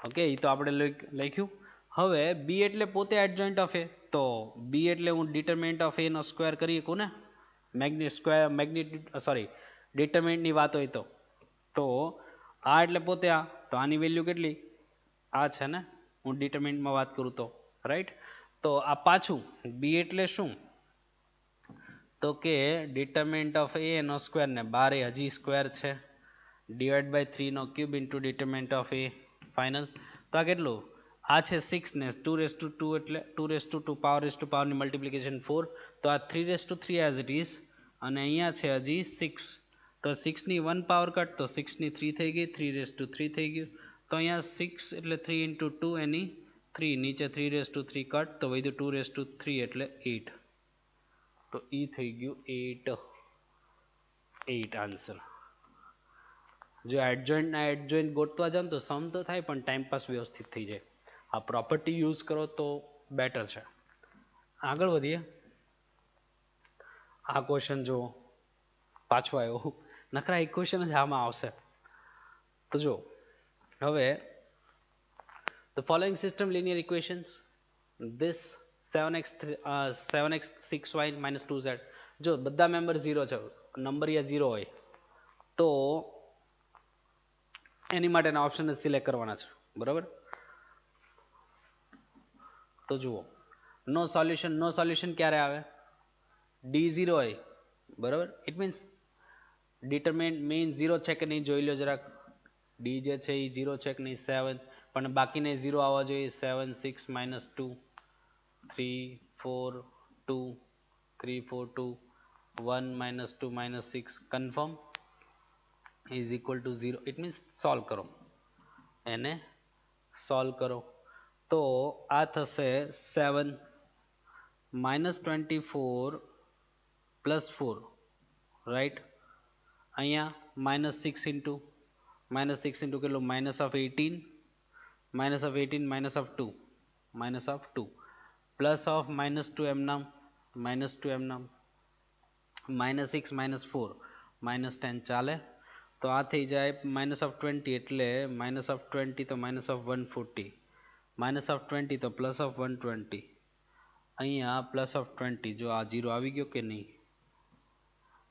ઓકે, એ તો આપણે લખ્યું. હવે બી એટલે પોતે એડજોઇન્ટ ઓફ એ, તો બી એટલે હું ડિટરમિનન્ટ ઓફ એ નો સ્ક્વેર કરી શકું ને. ડિટરમિનન્ટની વાત હોય તો આ એટલે પોતે આ, તો આની વેલ્યુ કેટલી? આ છે ને, હું ડિટરમિનન્ટમાં વાત કરું તો, રાઈટ. તો આ પાછું બી એટલે શું? તો કે ડિટરમિનન્ટ ઓફ એ નો સ્ક્વેર, ને બાર એ હજી સ્ક્વેર છે, ડિવાઈડ બાય 3 નો cube into determinant of A. Final. તો આ કેટલું? આ છે 6 ને 2 એટલે 2 પાવરની મલ્ટીપ્લિકેશન 4. તો આ 3 એઝ ઇટ ઇઝ, અને અહીંયા છે હજી 6. તો 6 ની 1 પાવર કટ તો 6 ની 3 થઈ ગઈ, 3 થઈ ગયું. તો અહીંયા 6 એટલે 3 ઇન્ટુ 2 એની 3, નીચે 3 કટ તો વધ્યું 2 એટલે 8. તો એ થઈ ગયું 8 આન્સર. જો એડજોઇન્ટ ગોતવા જાવ તો સમ તો થાય પણ ટાઈમ પાસ વ્યવસ્થિત થઈ જાય. આ પ્રોપર્ટી યુઝ કરો તો બેટર છે. આગળ વધીએ. આ ક્વેશ્ચન જો પાછો આવ્યો, નકરા એક ક્વેશ્ચન જ આમાં આવશે. તો જો હવે the following system linear equations, this 7x 6y - 2z. જો બધા મેમ્બર 0 છે, નંબર યા 0 હોય તો એની માટેના ઓપ્શન સિલેક્ટ કરવાના છે, બરાબર. તો જુઓ નો સોલ્યુશન ક્યારે આવે? ડી 0 હોય, બરાબર. ઇટ મીન્સ ડિટરમિનન્ટ મીન 0 છે કે નહીં જોઈ લો જરાક. ડી જે છે એ 0 છે કે નહીં? 7, પણ બાકીને 0 આવવા જોઈએ. 7 6 -2 3 4 2 3 4 2 1 -2 -6 confirm is equal to 0. It means solve કરો, એને સોલ્વ કરો તો આ થશે 7 -24 +4, રાઈટ. અહીંયા -6 ઇન્ટુ કેટલું? -18 -2 પ્લસ ઓફ -2 એમ નામ -6 -4 -10 ચાલે. તો આ થઈ જાય -20 એટલે -20 તો -140 -20 તો +120. અહીંયા +20. જો આ 0 આવી ગયો કે નહીં?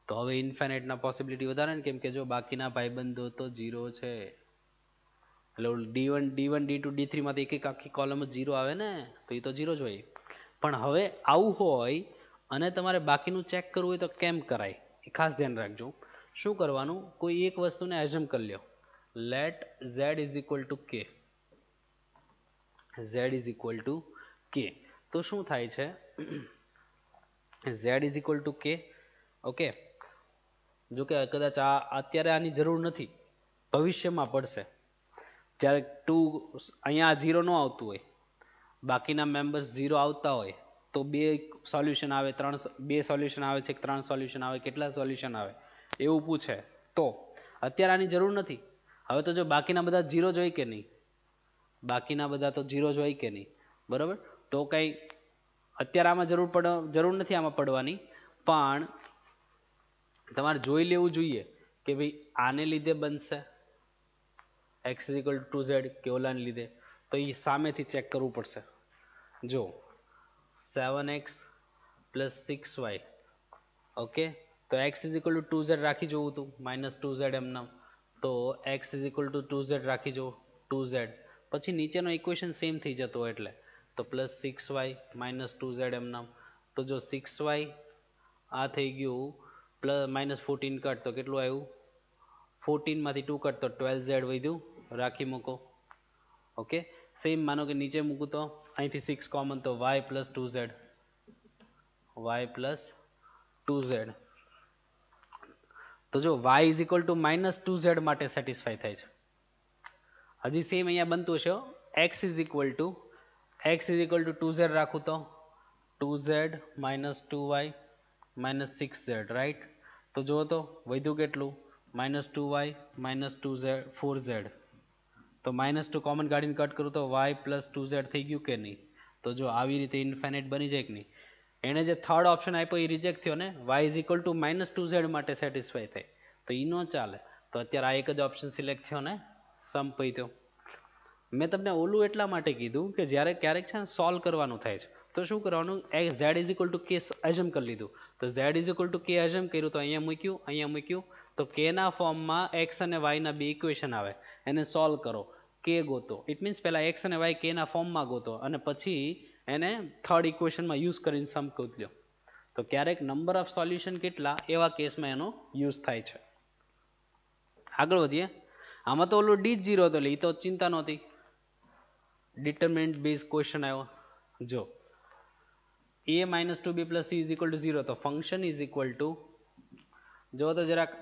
તો હવે ઇન્ફાઇનાઇટના પોસિબિલિટી વધારે ને, કેમ કે જો બાકીના ભાઈબંધો તો 0 છે. એટલે D1 D2 D3 માંથી એક આખી કોલમ જ 0 આવે ને, તો એ તો 0 જ હોય. પણ હવે આવું હોય અને તમારે બાકીનું ચેક કરવું હોય તો કેમ કરાય એ ખાસ ધ્યાન રાખજો. શું કરવાનું? કોઈ એક વસ્તુને એઝ્યુમ કરી લ્યો. લેટ z is equal to k. z is equal to k. તો શું થાય છે? z is equal to k. Okay, જો કે કદાચ આ અત્યારે આની જરૂર નથી, ભવિષ્યમાં પડશે જ્યારે ટુ અહીંયા ઝીરો ન આવતું હોય, બાકીના મેમ્બર્સ ઝીરો આવતા હોય તો બે સોલ્યુશન આવે, બે સોલ્યુશન આવે છે, ત્રણ સોલ્યુશન આવે, કેટલા સોલ્યુશન આવે એવું પૂછે. તો અત્યારે આની જરૂર નથી. હવે તો જો બાકીના બધા ઝીરો જ હોય કે નહીં, બાકીના બધા તો ઝીરો જ હોય કે નહીં, બરાબર, તો કંઈ અત્યારે આમાં જરૂર નથી આમાં પડવાની, પણ તમારે જોઈ લેવું જોઈએ કે ભાઈ આને લીધે બનશે x is equal two 2z કે ઓલાને લીધે, તો એ સામેથી ચેક કરવું પડશે. જો 7x પ્લસ 6y, ઓકે, તો x is equal two 2z રાખી જોવું હતું, માઇનસ 2z એમનામ, તો x is equal two 2z રાખી જવું, 2z, પછી નીચેનો ઇક્વેશન સેમ થઈ જતો હોય એટલે, તો પ્લસ 6y માઇનસ 2z એમનામ, તો જો 6y આ થઈ ગયું પ્લસ માઇનસ 14 કટ, તો કેટલું આવ્યું, 14 માંથી 2 કટ તો 12z વધ્યું, રાખી મૂકો. ઓકે, સેમ માનો કે નીચે મૂકું તો અહીંથી 6 કોમન, તો y plus 2z, y plus 2z, તો જો y is equal to minus 2z માટે સેટિસ્ફાય થાય છે. હજી સેમ અહીંયા બનતું હશે, x is equal two 2z રાખું તો 2z minus 2y minus 6z, right, તો જુઓ તો વધ્યું કેટલું, minus 2y minus 2z 4z, તો માઇનસ 2 કોમન કાઢીને કટ કરું તો y પ્લસ 2z થઈ ગયું કે નહીં. તો જો આવી રીતે ઇન્ફાઇનાઇટ બની જાય કે નહીં. એણે જે થર્ડ ઓપ્શન આપ્યો એ રિજેક્ટ થયો ને, y is equal to minus 2z માટે સેટિસ્ફાય થાય, તો એ ન ચાલે. તો અત્યારે આ એક જ ઓપ્શન સિલેક્ટ થયો ને, સમ પૈતો. મેં તમને ઓલું એટલા માટે કીધું કે જ્યારે ક્યારેક છે ને સોલ્વ કરવાનું થાય છે, તો શું કરવાનું, z ઇઝ ઇક્વલ ટુ કે એઝમ કરી લીધું, તો z ઇઝ ઇક્વલ ટુ કે એઝમ કર્યું, તો અહીંયા મૂક્યું, તો k ના ફોર્મમાં x અને y ના બે ઇક્વેશન આવે, એને સોલ્વ કરો, k ગોતો, ઇટ મીન્સ પહેલા x અને y k ના ફોર્મમાં ગોતો અને પછી એને થર્ડ ઇક્વેશનમાં યુઝ કરીને સમ ગોત લો. તો ક્યારેક નંબર ઓફ સોલ્યુશન કેટલા એવા કેસમાં એનો યુઝ થાય છે. આગળ વધીએ. આમાં તો ઓલું ડી 0 હતો, એટલે એ તો ચિંતા નહોતી. ડિટરમિનન્ટ બેઝ ક્વેશ્ચન આવ્યો. જો a minus 2b plus c is equal to 0, તો ફંક્શન ઇઝ ઇક્વલ ટુ, જો તો જરાક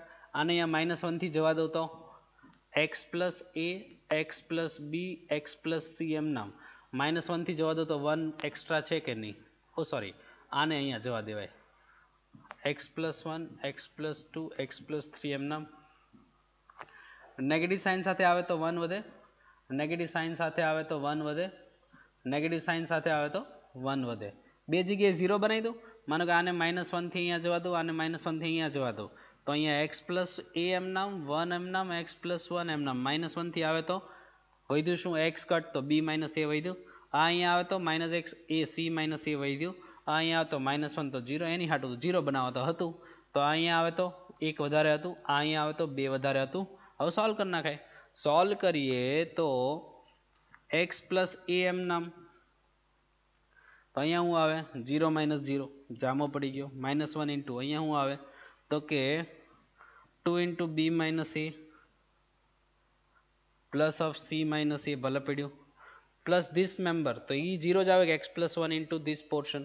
આને અહીંયા માઇનસ 1 થી જવા દો તો x plus a x plus b x plus c એમ નામ, માઇનસ 1 થી જવા દો તો 1 એક્સ્ટ્રા છે કે નહીં, ઓ સોરી આને અહીંયા જવા દેવાય, x plus 1 x plus 2 x plus 3 એમ નામ. નેગેટિવ સાઇન સાથે આવે તો 1 વધે, નેગેટિવ સાઇન સાથે આવે તો 1 વધે, નેગેટિવ સાઇન સાથે આવે તો 1 વધે. બે જગ્યાએ 0 બનાવી દો, માનો કે આને માઇનસ 1 થી અહીંયા જવા દો, આને માઇનસ 1 થી અહીંયા જવા દો, તો અહીંયા x પ્લસ a એમ નામ 1 એમ નામ x પ્લસ 1 એમ નામ, માઇનસ 1 થી આવે તો વધ્યું શું, x કટ, તો b માઇનસ a વધ્યું, આ અહીંયા આવે તો minus x a c minus a વધ્યું, આ અહીંયા આવે તો માઇનસ 1 તો 0, એની હાટું 0 બનાવો તો હતું, તો અહીંયા આવે તો 1 વધારે હતું, આ અહીંયા આવે તો 2 વધારે હતું. હવે સોલ્વ કરી નાખાય. સોલ્વ કરીએ તો x પ્લસ a એમ નામ, તો અહીંયા શું આવે, 0 માઇનસ 0 જામો પડી ગયો, માઇનસ 1 ઇન્ટુ અહીંયા શું આવે, તો કે 2 into b minus a plus of c minus a, ભલે પડ્યું, પ્લસ ધીસ મેમ્બર, તો એ 0 જ આવે કે x plus 1 into this portion,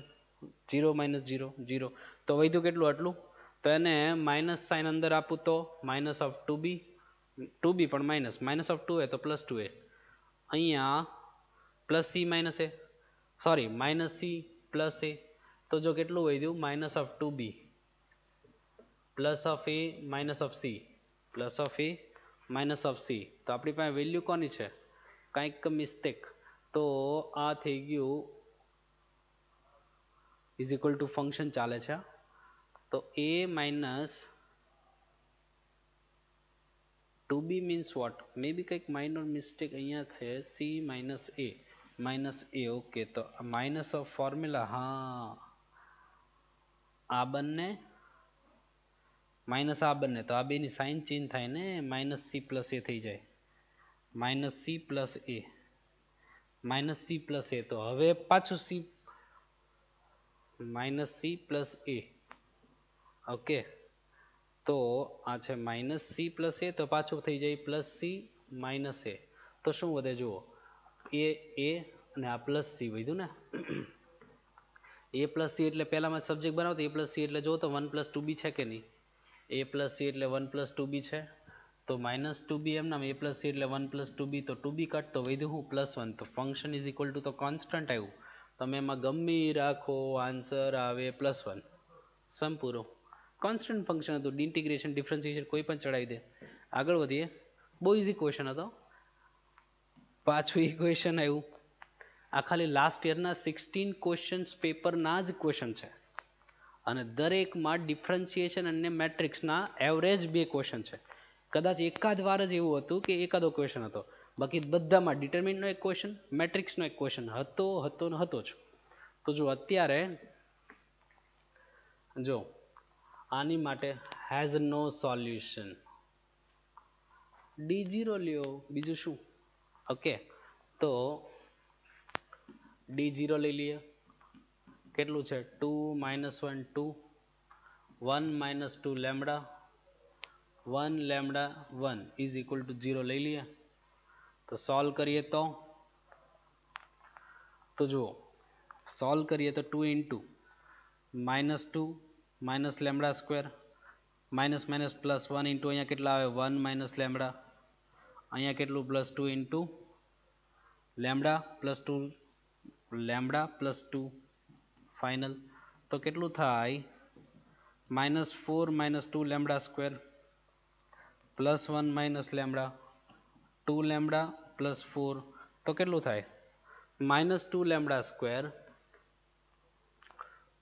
0 minus 0 0, તો વધ્યું કેટલું આટલું, તો એને માઇનસ સાઇન અંદર આપું તો માઇનસ ઓફ 2b પણ માઇનસ ઓફ 2a તો પ્લસ 2a, અહીંયા plus c minus a, sorry minus c plus a, તો જો કેટલું વધ્યું, minus of 2b plus of a minus of c plus of a minus of c, તો આપણી પાસે વેલ્યુ કોની છે, કંઈક મિસ્ટેક, તો આ થઈ ગયું ઇઝ ઇક્વલ ટુ ફંક્શન ચાલે છે, તો a minus 2b means what, may be કંઈક માઇનર મિસ્ટેક અહીંયા છે, c માઇનસ a ઓકે, તો માઇનસ ઓફ ફોર્મ્યુલા, હા આ બંને માઇનસ આ બંને, તો આ બેની સાઇન ચેન્જ થાય ને, માઇનસ c પ્લસ a થઈ જાય, minus c plus a minus c plus a, તો હવે પાછું c minus c plus a, okay, તો આ છે માઇનસ c પ્લસ a, તો પાછું થઈ જાય પ્લસ c માઇનસ a, તો શું વધે જુઓ, a અને આ પ્લસ c વધ્યું ને, એ પ્લસ સી એટલે પહેલામાં સબ્જેક્ટ બનાવો તો એ પ્લસ સી એટલે જો તો 1 + 2b છે કે નહીં, એ પ્લસ સી એટલે 1 + 2b છે, તો -2b એમ નામ, એ પ્લસ સી એટલે 1 + 2b, તો 2b કટ તો વધ્યું હું +1, તો ફંક્શન ઇઝ ઇક્વલ ટુ તો કોન્સ્ટન્ટ આવ્યું. તમે એમાં ગમે રાખો આન્સર આવે +1. સમ પૂરો. કોન્સ્ટન્ટ ફંક્શન હતું, ઇન્ટિગ્રેશન ડિફરન્શિએશન કોઈ પણ ચડાવી દે. આગળ વધીએ. બહુ ઇઝી ક્વેશ્ચન હતો. પાછું ઇક્વેશન આવ્યું. આ ખાલી લાસ્ટ યરના 16 ક્વેશ્ચન્સ પેપરના જ ક્વેશ્ચન છે, અને દરેકમાં ડિફરન્શિએશન અને મેટ્રિક્સના એવરેજ 2 ક્વેશ્ચન છે. કદાચ એકાદ વાર જ એવું હતું કે એકાદો ક્વેશ્ચન હતો, બાકી બધામાં ડિટરમિનનો એક ક્વેશ્ચન, મેટ્રિક્સનો એક ક્વેશ્ચન હતો ને હતો જ. તો જો અત્યારે જો આની માટે હેઝ નો સોલ્યુશન, D0 લ્યો, બીજું શું. ઓકે, તો D0 લઈ લઈએ. કેટલું છે? 2 - 1 2, 1 - 2 lambda, 1 lambda 1 is equal to 0 લઈ લઈએ. તો સોલ્વ કરીએ તો જુઓ, સોલ્વ કરીએ તો 2 × -2 - લેમ્બડા સ્ક્વેર માઇનસ પ્લસ 1 × અહીંયા કેટલા આવે 1 - લેમ્બડા, અહીંયા કેટલું +2 × લેમ્બડા +2 લેમ્બડા +2 ફાઇનલ. તો કેટલું થાય? -4 - 2 લેમ્બડા સ્ક્વેર +1 - લેમ્બડા 2 લેમ્બડા +4, તો કેટલું થાય? -2 લેમ્બડા સ્ક્વેર.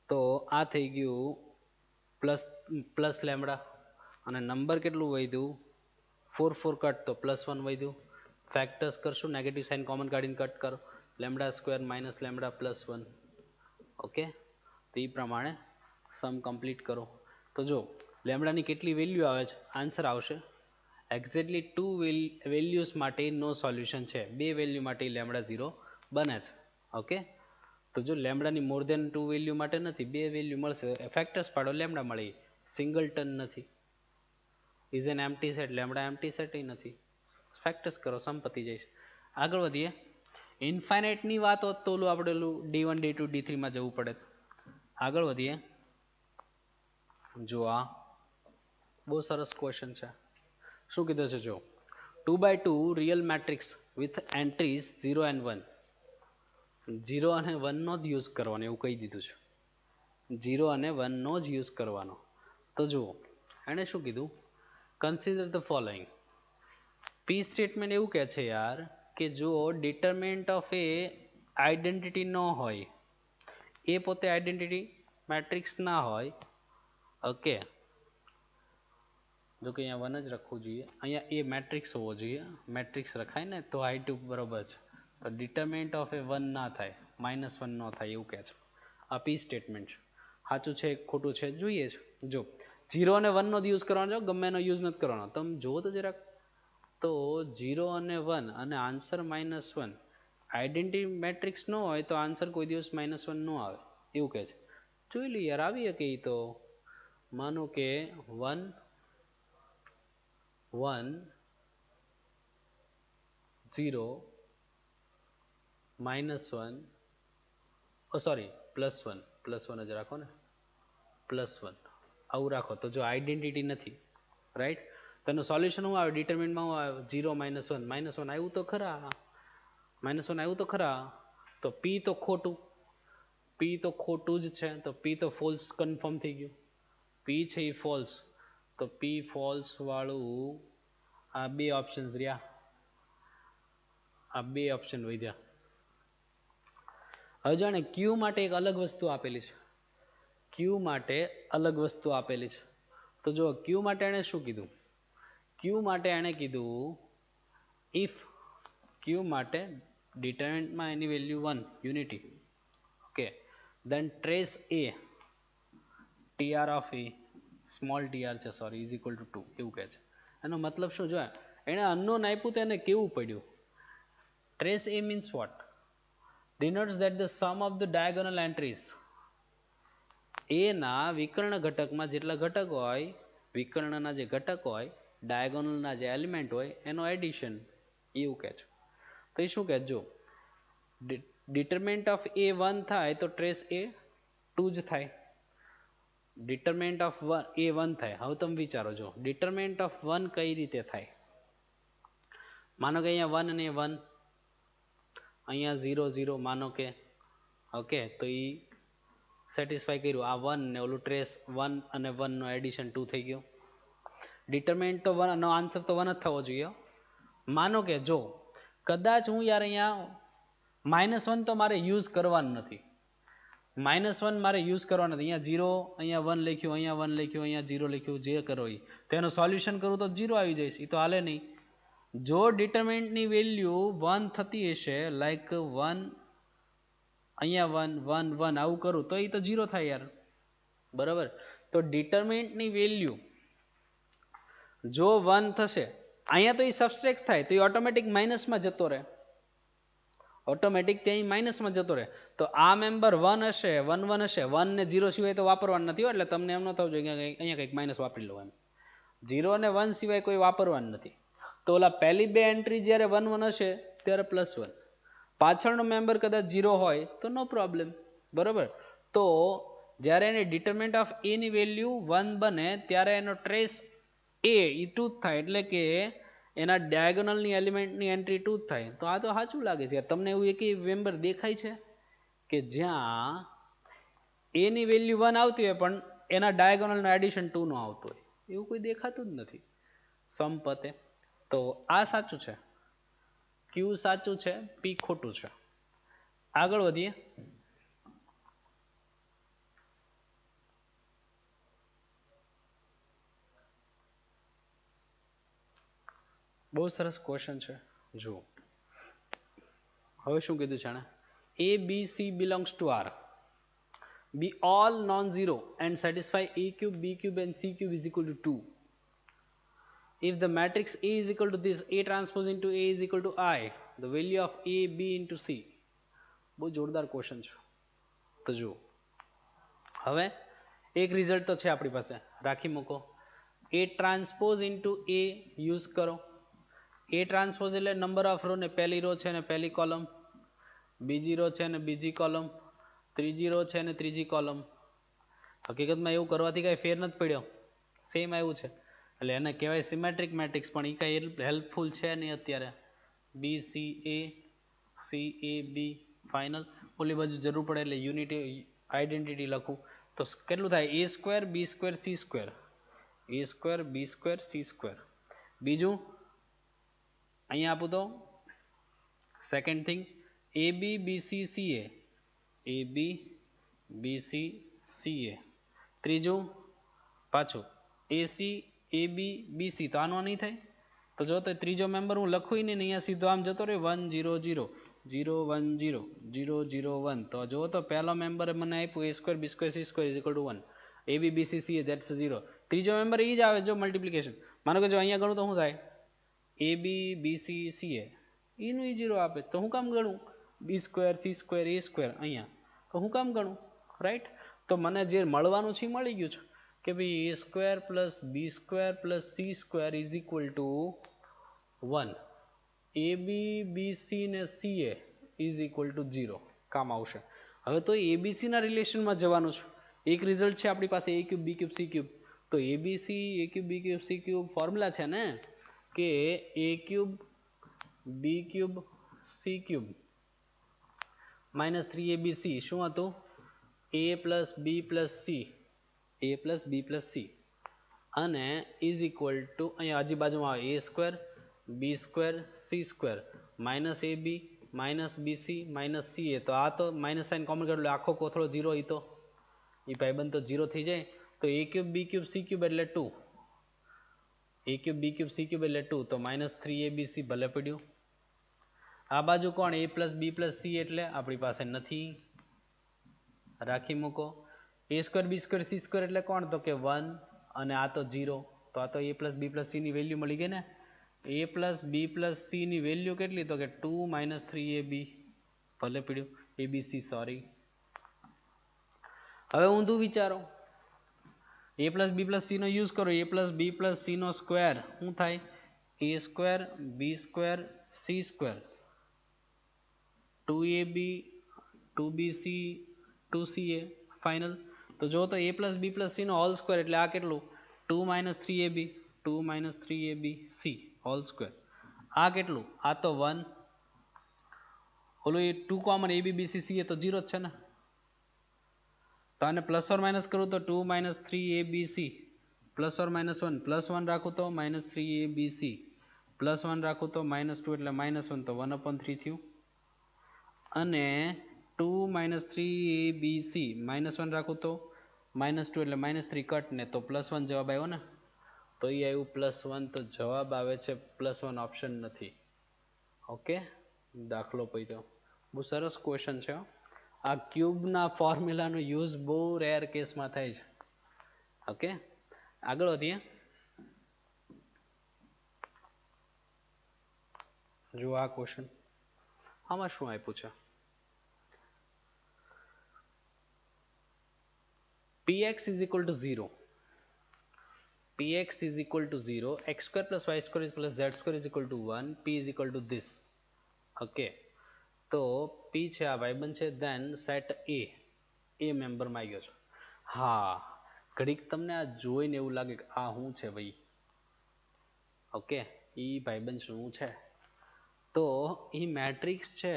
તો આ થઈ ગયું પ્લસ લેમ્બડા, અને નંબર કેટલું વધ્યું? 4 4 કટ તો +1 વધ્યું. ફેક્ટર્સ કરશું, નેગેટિવ સાઇન કોમન કાઢીને કટ કરો. Lambda square - lambda +1. ઓકે, તો એ પ્રમાણે સમ કમ્પ્લીટ કરો. તો જો લેમ્બડાની કેટલી વેલ્યુ આવે છે? આન્સર આવશે એક્ઝેક્ટલી 2 વેલ્યુઝ માટે નો સોલ્યુશન છે, 2 વેલ્યુ માટે લેમ્બડા 0 બને છે. ઓકે, તો જો લેમ્બડાની મોર દેન 2 વેલ્યુ માટે નથી, 2 વેલ્યુ મળશે, ફેક્ટર્સ પાડો લેમ્બડા મળી, સિંગલટન નથી. Is an empty set, lambda empty set નથી. ફેક્ટર્સ કરો, સંપત્તિ જઈશ. આગળ વધીએ. ઇન્ફાઇનાઇટની વાત હોત તો ઓલું આપણે D1 D2 D3 માં જવું પડે. આગળ વધીએ. જો આ બહુ સરસ ક્વેશ્ચન છે. શું કીધું છે? જો 2 × 2 real matrix with entries 0 and 1, 0 અને 1 નો જ યુઝ કરવાનો એવું કહી દીધું છે. 0 અને 1 નો જ યુઝ કરવાનો. તો જુઓ એણે શું કીધું? Consider the following. P statement એવું કહે છે યાર કે જો ડિટરમિનન્ટ ઓફ એ આઈડેન્ટિટી ન હોય, એ પોતે આઈડેન્ટિટી મેટ્રિક્સ ના હોય. ઓકે, જો કે અહીંયા 1 જ રાખવું જોઈએ, અહીંયા એ મેટ્રિક્સ હોવો જોઈએ. મેટ્રિક્સ રખાય ને તો I2 બરોબર છે. તો ડિટરમિનન્ટ ઓફ એ 1 ના થાય, -1 ન થાય એવું કહે છે. આ પી સ્ટેટમેન્ટ છે. સાચું છે ખોટું છે જોઈએ છે. જો 0 અને 1 નો યુઝ કરવાનો છે, ગમે એનો યુઝ નથી કરવાનો. તમે જુઓ તો જરાક, તો 0 અને 1 અને આન્સર -1, આઈડેન્ટિટી મેટ્રિક્સ ન હોય તો આન્સર કોઈ દિવસ -1 ન આવે એવું કહે છે. જોઈ લઈએ યાર, આવી શકે. એ તો માનો કે 1 1 0 -1, સોરી +1 જ રાખો ને, +1 આવું રાખો. તો જો આઈડેન્ટિટી નથી, રાઈટ, તો એનું સોલ્યુશન શું આવે? ડિટરમિનન્ટમાં શું આવે? 0 - 1 -1 આવ્યું તો ખરા, -1 આવ્યું તો ખરા. તો પી તો ખોટું, પી તો ખોટું જ છે, તો પી તો ફોલ્સ કન્ફર્મ થઈ ગયું. પી છે એ ફોલ્સ, તો પી ફોલ્સ વાળું આ 2 ઓપ્શન્સ રહ્યા, આ 2 ઓપ્શન વધ્યા. હવે જાણે ક્યુ માટે એક અલગ વસ્તુ આપેલી છે, ક્યુ માટે અલગ વસ્તુ આપેલી છે. તો જો ક્યુ માટે એણે શું કીધું? ક્યુ માટે એણે કીધું ઇફ ક્યુ માટે ડિટરમિનન્ટમાં એની value 1 unity, okay, then trace a tr of a small tr છે, સોરી, ઇઝ ઇક્વલ ટુ 2 એવું કહે છે. એનો મતલબ શું? જો એણે અનનોન આપ્યું તો એને કેવું પડ્યું? trace a means what? denotes that the sum of the diagonal entries, a ના વિકર્ણ ઘટકમાં જેટલા ઘટક હોય, વિકર્ણના જે ઘટક હોય, ડાયાગોનલના જે એલિમેન્ટ હોય એનો એડિશન, એવું કહે છે. તો એ શું કહે? જો ડિટરમિનન્ટ ઓફ એ 1 થાય તો ટ્રેસ એ 2 જ થાય. ડિટરમિનન્ટ ઓફ એ 1 થાય. હવે તમે વિચારો, જો ડિટરમિનન્ટ ઓફ 1 કઈ રીતે થાય. માનો કે અહીંયા 1 અને 1, અહીંયા 0 0, માનો કે ઓકે, તો એ સેટિસ્ફાઈ કર્યું. આ 1 ને ઓલું ટ્રેસ 1 અને 1 નો એડિશન 2 થઈ ગયો. ડિટરમિનન્ટ તો 1 નો આન્સર તો 1 જ થવો જોઈએ. માનો કે જો કદાચ હું યાર અહીંયા -1 તો મારે યુઝ કરવાનું નથી. -1 મારે યુઝ કરવાનું નથી. અહીંયા 0, અહીંયા 1 લખ્યું, અહીંયા 1 લખ્યું, અહીંયા 0 લખ્યું, જે કરો એ તેનું સોલ્યુશન કરું તો 0 આવી જઈશ. એ તો હાલે નહીં. જો ડિટરમિનન્ટની વેલ્યુ 1 થતી હશે, લાઈક 1 અહીંયા 1 1 1 આવું કરું તો એ તો 0 થાય યાર. બરાબર. તો ડિટરમિનન્ટની વેલ્યુ જો 1 થશે, અહીંયા તો એ સબસ્ટ્રેક્ટ થાય તો એ ઓટોમેટિક માઇનસમાં જતો રહે. ઓટોમેટિક ત્યાં માઇનસમાં જતો રહે. તો આ મેમ્બર 1 હશે, 1 1 હશે. 1 ને 0 સિવાય તો વાપરવાનું નથી, એટલે તમને એમ ન થવું જોઈએ કે અહીંયા કંઈક માઇનસ વાપરી લો એમ. 0 અને 1 સિવાય કોઈ વાપરવાનું નથી. તો ઓલા પહેલી બે એન્ટ્રી જ્યારે 1 1 હશે ત્યારે +1. પાછળનો મેમ્બર કદાચ 0 હોય તો નો પ્રોબ્લેમ. બરાબર. તો જ્યારે એની ડિટરમિનન્ટ ઓફ એ ની વેલ્યુ 1 બને ત્યારે એનો ટ્રેસ એ 2 જ થાય, એટલે કે એના ડાયગોનલની એલિમેન્ટની એન્ટ્રી 2 જ થાય. તો આ તો સાચું લાગે છે. તમને એવું એક મેમ્બર દેખાય છે કે જ્યાં એ ની વેલ્યુ 1 આવતી હોય પણ એના ડાયગોનલનો એડિશન 2 નો આવતો હોય? એવું કોઈ દેખાતું જ નથી સમપતે. તો આ સાચું છે, ક્યુ સાચું છે, પી ખોટું છે. આગળ વધીએ. બહુ સરસ ક્વેશ્ચન છે. જુઓ હવે શું કીધું છે આને, A B C belongs to R, be all non-zero and satisfy A cube, B cube and C cube is equal to 2. If the matrix A is equal to this, A transpose into A is equal to I, the value of A, B into C. બહુ જોરદાર question છે. તો જુઓ હવે એક result તો છે આપણી પાસે, રાખી મૂકો. A transpose into A use કરો. A ટ્રાન્સપોઝ એટલે નંબર ઓફ રો ને પહેલી રો છે ને પહેલી કોલમ, બીજી રો છે ને બીજી કોલમ, ત્રીજી રો છે ને ત્રીજી કોલમ. હકીકતમાં એવું કરવાથી કાંઈ ફેર નથી પડ્યો, સેમ આવ્યું છે. એટલે એને કહેવાય સિમેટ્રિક મેટ્રિક્સ, પણ એ કાંઈ હેલ્પફુલ છે નહીં અત્યારે. બી સી એ, સી એ બી ફાઇનલ. ઓલી બાજુ જરૂર પડે એટલે યુનિટી આઈડેન્ટિટી લખું તો કેટલું થાય? A square b square c square, A square b square c square. બીજું અહીંયા આપું તો સેકન્ડ થિંગ એ બી બી સી સી એ બી બી સી સી એ. ત્રીજું પાછું એસી એ બી બી સી. તો આનો નહીં થાય. તો જો તો ત્રીજો મેમ્બર હું લખું નહીં, અહીંયા સીધો આમ જતો રહે 1 0 0 0 1 0 0 0 1. તો જો તો પહેલો મેમ્બર મને આપ્યું a square b square c square is equal to 1, a b b c c a that's 0. ત્રીજો મેમ્બર એ જ આવે જો મલ્ટિપ્લિકેશન. માનો કે જો અહીંયા ગણું તો શું થાય? એ બી બી સી સી એનું એ 0 આપે તો હું કામ ગણું? બી સ્ક્વેર સી સ્ક્વેર એ સ્ક્વેર અહીંયા તો હું કામ ગણું? રાઈટ. તો મને જે મળવાનું છે મળી ગયું છે કે ભાઈ a square plus b square plus c square is equal to 1. A b b c ને c a is equal to 0 કામ આવશે. હવે તો એબીસી ના રિલેશનમાં જવાનું છે. એક રિઝલ્ટ છે આપણી પાસે a cube b cube c cube. તો ABC a cube b cube c cube formula છે ને કે a cube b cube c cube -3abc શું હતું? a plus b plus c, a plus b plus c અને is equal to અહીંયા હજી બાજુમાં આવે a square b square c square minus a b minus bc minus c a. તો આ તો માઇનસ સાઇન કોમન કાઢો એટલે આખો કોથળો 0 એ તો એ ભાઈબંધ તો 0 થઈ જાય. તો એ cube b cube c cube એટલે 2, એ cube b cube c cube એટલે 2. તો -3abc ભલે પડ્યું. આ બાજુ કોણ? એ પ્લસ બી પ્લસ સી એટલે આપણી પાસે નથી, રાખી મૂકો. એ square b square c square એટલે કોણ? તો કે 1 અને આ તો 0. તો આ તો એ પ્લસ બી પ્લસ સી ની વેલ્યુ મળી ગઈ ને. એ પ્લસ બી પ્લસ સી ની વેલ્યુ કેટલી? તો કે 2 3ab ભલે પડ્યું, એબીસી સોરી. હવે ઊંધું વિચારો, a plus b plus c નો યુઝ કરો. A plus b plus c નો સ્ક્વેર શું થાય? A square b square c square 2ab 2bc 2ca final. તો જો તો a plus b plus c નો હોલ સ્ક્વેર એટલે આ કેટલું 2 minus 3ab 2 minus 3ab c whole square. આ કેટલું આ તો 1 ઓલું એ 2 કોમન ab bc c એ તો 0 જ છે ને. તો આને પ્લસ ઓર માઇનસ કરું તો 2 minus 3abc plus or minus 1 plus 1 રાખું તો માઇનસ 3abc પ્લસ 1 રાખું તો માઇનસ 2 એટલે માઇનસ 1 તો 1/3 થયું. અને 2 માઇનસ 3abc માઇનસ 1 રાખું તો માઇનસ 2 એટલે માઇનસ 3 કટ ને તો પ્લસ 1 જવાબ આવ્યો ને. તો એ આવ્યું પ્લસ 1. તો જવાબ આવે છે પ્લસ 1, ઓપ્શન નથી. ઓકે, દાખલો પૈતો બહુ સરસ ક્વેશ્ચન છે. આ ક્યુબના ફોર્મ્યુલાનો યુઝ બહુ રેર કેસમાં થાય છે. ઓકે, આગળ વધીએ. જો આ ક્વેશ્ચન આમાં શું આપ્યું છે, px is equal to 0, px is equal to 0, x square plus y square plus z square is equal to 1, p is equal to this. Okay, તો p છે આ ભાઈબંધ છે. ધેન સેટ એ મેમ્બર માં ગયો છે. હા, ઘડીક તમને આ જોઈને એવું લાગે કે આ શું છે ભાઈ. ઓકે, એ ભાઈબંધ શું છે, તો એ મેટ્રિક્સ છે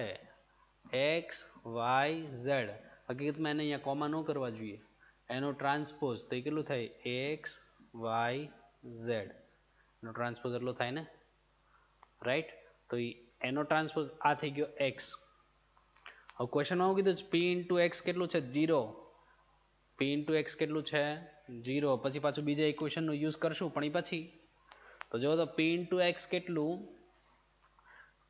એક્સ વાય ઝેડ. હકીકતમાં એને અહીંયા કોમા ન કરવા જોઈએ, એનો ટ્રાન્સપોઝ તો કેટલું થાય એક્સ વાય ઝેડ એનો ટ્રાન્સપોઝ એટલો થાય ને, રાઈટ. તો એનો ટ્રાન્સપોઝ આ થઈ ગયો એક્સ. હવે ક્વેશ્ચનમાં હું કીધું પી ઇન્ટુ એક્સ કેટલું છે 0, પી ઇન્ટુ એક્સ કેટલું છે 0. પછી પાછું બીજા ઇક્વેશનનો યુઝ કરશું પણ એ પછી. તો જો તો પી ઇન્ટુ એક્સ કેટલું,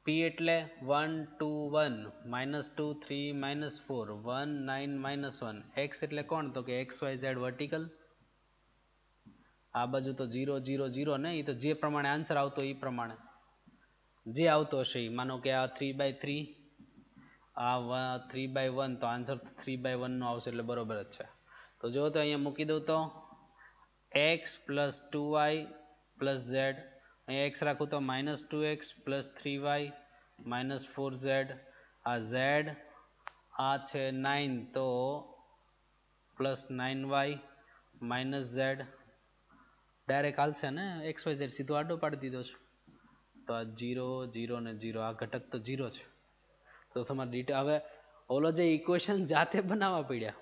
પી એટલે 1 2 1 -2 3 -4 1 9 -1. એક્સ એટલે કોણ, તો કે એક્સ વાય ઝેડ વર્ટિકલ. આ બાજુ તો 0 0 0 ને, એ તો જે પ્રમાણે આન્સર આવતો એ પ્રમાણે જે આવતો હશે. માનો કે આ 3/3, આ 3/1, તો આન્સર 3/1 નો આવશે એટલે બરોબર જ છે. તો જો તો અહીંયા મૂકી દઉં તો x plus 2y plus Z, અહીંયા એક્સ રાખું તો -2x plus 3y minus 4z. આ z આ છે 9 તો plus 9y minus Z. Direct હાલશે ને, એક્સ વાય ઝેડ સીધો આડો પાડી દીધો છે. તો આ 0 0 ને 0, આ ઘટક તો 0 છે. તો તમારે ડિટેલ હવે ઓલો જે ઇક્વેશન જાતે બનાવવા પડ્યા.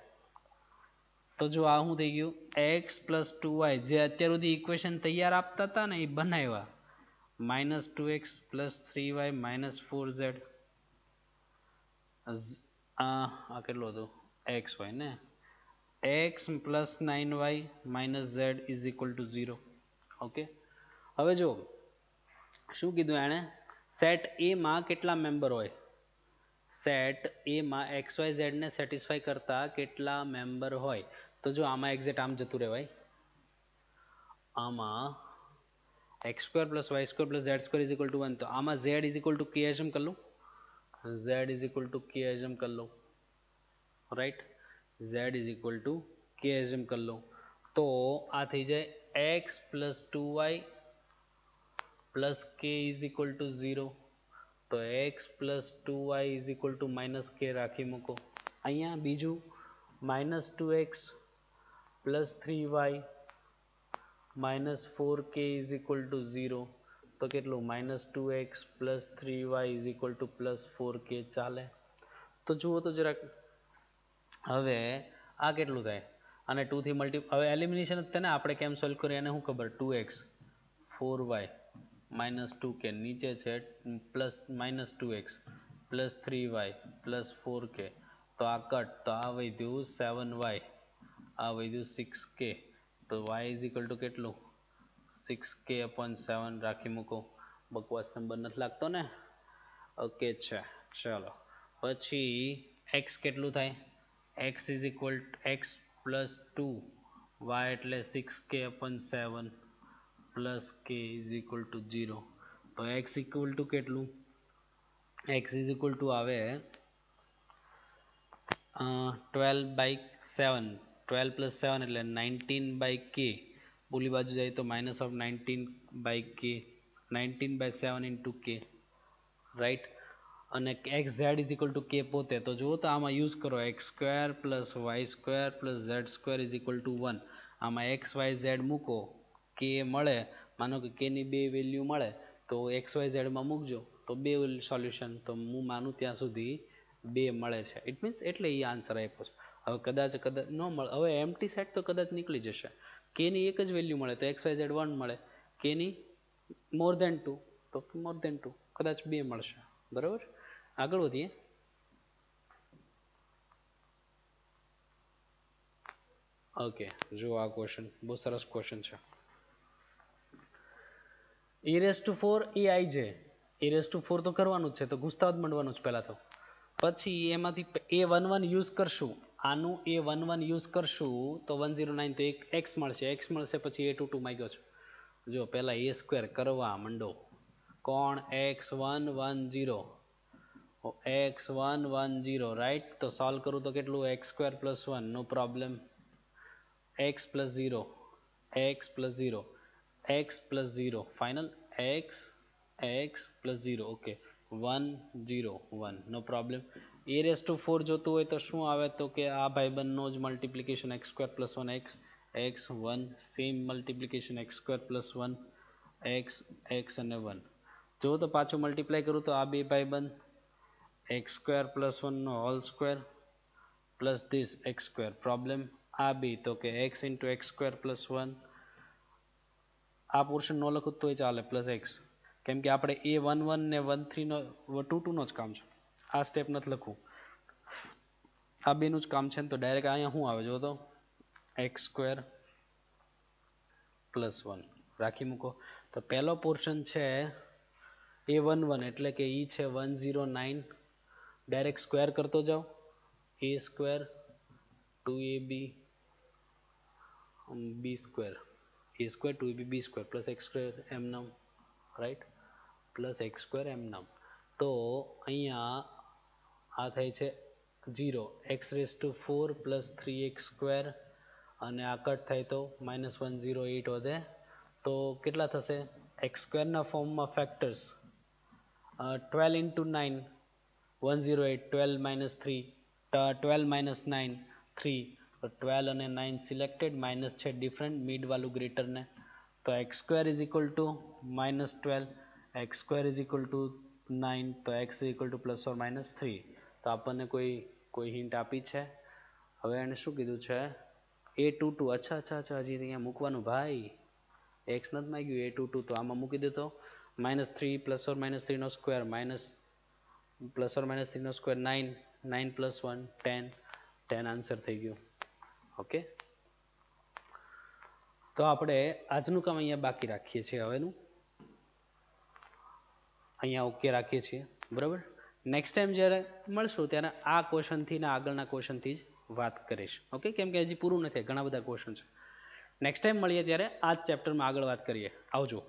તો જો આ શું થઈ ગયું એક્સ પ્લસ 2y, જે અત્યાર સુધી ઇક્વેશન તૈયાર આપતા હતા ને એ બનાવ્યા. -2x plus 3y minus 4z. આ કેટલું હતું એક્સ વાય ને, x plus 9y minus Z is equal to 0. Okay, હવે જો શું કીધું એણે, સેટ એ માં કેટલા મેમ્બર હોય, સેટ એ માં એક્સ વાય ઝેડ ને સેટિસ્ફાઈ કરતા કેટલા મેમ્બર હોય. તો જો આમાં એક્ઝેક્ટ આમ જતું રહેવાય, આમાં x square plus y square plus z square is equal to 1. તો આમાં z is equal to k assume કરી લઉં, z is equal to k assume કરી લઉં, right. z is equal to k assume કરી લઉં તો આ થઈ જાય x plus 2y plus k is equal to 0. તો x plus 2y is equal to minus k રાખી મૂકો. અહીંયા બીજું -2x plus 3y minus 4k is equal to 0. તો કેટલું -2x plus 3y is equal two plus 4k ચાલે. તો જુઓ તો જરાક, હવે આ કેટલું થાય, અને 2 થી હવે એલિમિનેશન જ તેને આપણે કેમ સોલ્વ કરીએ એને શું ખબર, 2x 4y -2k નીચે છે plus -2x plus 3y plus 4k. તો આ કટ, તો આ વધ્યું 7y, આ વધ્યું 6k. તો y ઇઝ ઇક્વલ ટુ કેટલું 6k upon 7 રાખી મૂકો. બકવાસ નંબર નથી લાગતો ને. ઓકે છે, ચાલો પછી x કેટલું થાય, x is equal x plus 2y એટલે 6k upon 7 plus k is equal to 0. તો x ઇક્વલ ટુ કેટલું, x ઇઝ ઇક્વલ ટુ આવે 12/7, 12 પ્લસ 7 એટલે 19/k. બોલી બાજુ જાય તો minus of 19/k, 19/7 into k, right. અને x z is equal to k પોતે, તો જુઓ તો આમાં યુઝ કરો x square plus y square plus z square is equal to 1. આમાં એક્સ વાય ઝેડ મૂકો, કે મળે, માનો કે કેની બે વેલ્યુ મળે તો એક્સ વાય ઝેડમાં મૂકજો તો બે સોલ્યુશન, તો હું માનું ત્યાં સુધી બે મળે છે. ઇટ મીન્સ એટલે એ આન્સર આપ્યો છે. હવે કદાચ ન મળે, હવે એમ્પ્ટી સેટ તો કદાચ નીકળી જશે. કેની એક જ વેલ્યુ મળે તો એક્સ વાય ઝેડ 1 મળે, કેની મોર દેન 2 તો મોર દેન 2, કદાચ બે મળશે. બરાબર, આગળ વધીએ. ઓકે, જો આ ક્વેશ્ચન બહુ સરસ ક્વેશ્ચન છે. e4 eij, e4 તો કરવાનું જ છે, તો ગુસ્તા જ મંડવાનું જ પહેલા તો. પછી એમાંથી a11 યુઝ કરશું, આનું a11 યુઝ કરશું તો 109, તો એક x મળશે પછી a22 માંગ્યો છે. જો પહેલા a સ્ક્વેર કરવા મંડો, કોણ x110, x110 રાઈટ. તો સોલ્વ કરું તો કેટલું x square plus 1, no problem, x plus 0, x plus 0, x plus 0 final, x plus 0. Okay, 101, no problem. a4 જોતું હોય તો શું આવે, તો કે આ ભાઈબંધનો જ multiplication x square plus 1 x1, same multiplication x square plus 1 x અને 1. જો તો પાછું મલ્ટીપ્લાય કરું તો આ બે ભાઈબંધ x સ્ક્વેર પ્લસ 1 નો whole square plus this x square, problem. આ બી તો કે x into x square plus 1, આ પોર્શન ન લખું તોય ચાલે, પ્લસ x, કેમ કે આપણે a11 ને 13 નો 22 નો જ કામ છે, આ સ્ટેપ નથી લખવું, આ બેનું જ કામ છે ને. તો ડાયરેક્ટ અહીંયા શું આવે જો તો x સ્ક્વેર પ્લસ 1 રાખી મૂકો. તો પહેલો પોર્શન છે a11 એટલે કે ઈ છે 109, ડાયરેક્ટ સ્ક્વેર કરતો જાઓ, a square 2ab b square, a square 2ab b square plus x square એમ નામ, રાઈટ, પ્લસ x સ્ક્વેર એમ નામ. તો અહીંયા આ થાય છે 0, x4 પ્લસ 3x સ્ક્વેર, અને આ કટ થાય તો -108 વધે, તો કેટલા થશે x સ્ક્વેરના ફોર્મમાં ફેક્ટર્સ 12 into 9 108, 12 minus 3 12 minus 9 3, તો 12 અને 9 સિલેક્ટેડ, માઇનસ છે ડિફરન્ટ મિડ વાળું ગ્રેટર ને, તો x square is equal two -12, x square is equal two 9, તો x is equal two plus or minus 3. તો આપણને કોઈ હિન્ટ આપી છે. હવે એને શું કીધું છે a22, અચ્છા હજી અહીંયા મૂકવાનું ભાઈ, x નથી માંગ્યું a22, તો આમાં મૂકી દેતો -3 પ્લસ ઓર માઇનસ 3 નો square minus plus or minus 3 નો સ્ક્વેર 9, 9 પ્લસ 1 10, 10 આન્સર થઈ ગયું. ઓકે, તો આપણે આજનું કામ અહીંયા બાકી રાખીએ છીએ, હવેનું અહીંયા ઓકે રાખીએ છીએ. બરાબર, નેક્સ્ટ ટાઈમ જ્યારે મળશું ત્યારે આ ક્વેશ્ચનથી ને આગળના ક્વેશ્ચનથી જ વાત કરીશ. ઓકે, કેમ કે હજી પૂરું નથી, ઘણા બધા ક્વેશ્ચન છે. નેક્સ્ટ ટાઈમ મળીએ ત્યારે આ જ ચેપ્ટરમાં આગળ વાત કરીએ. આવજો.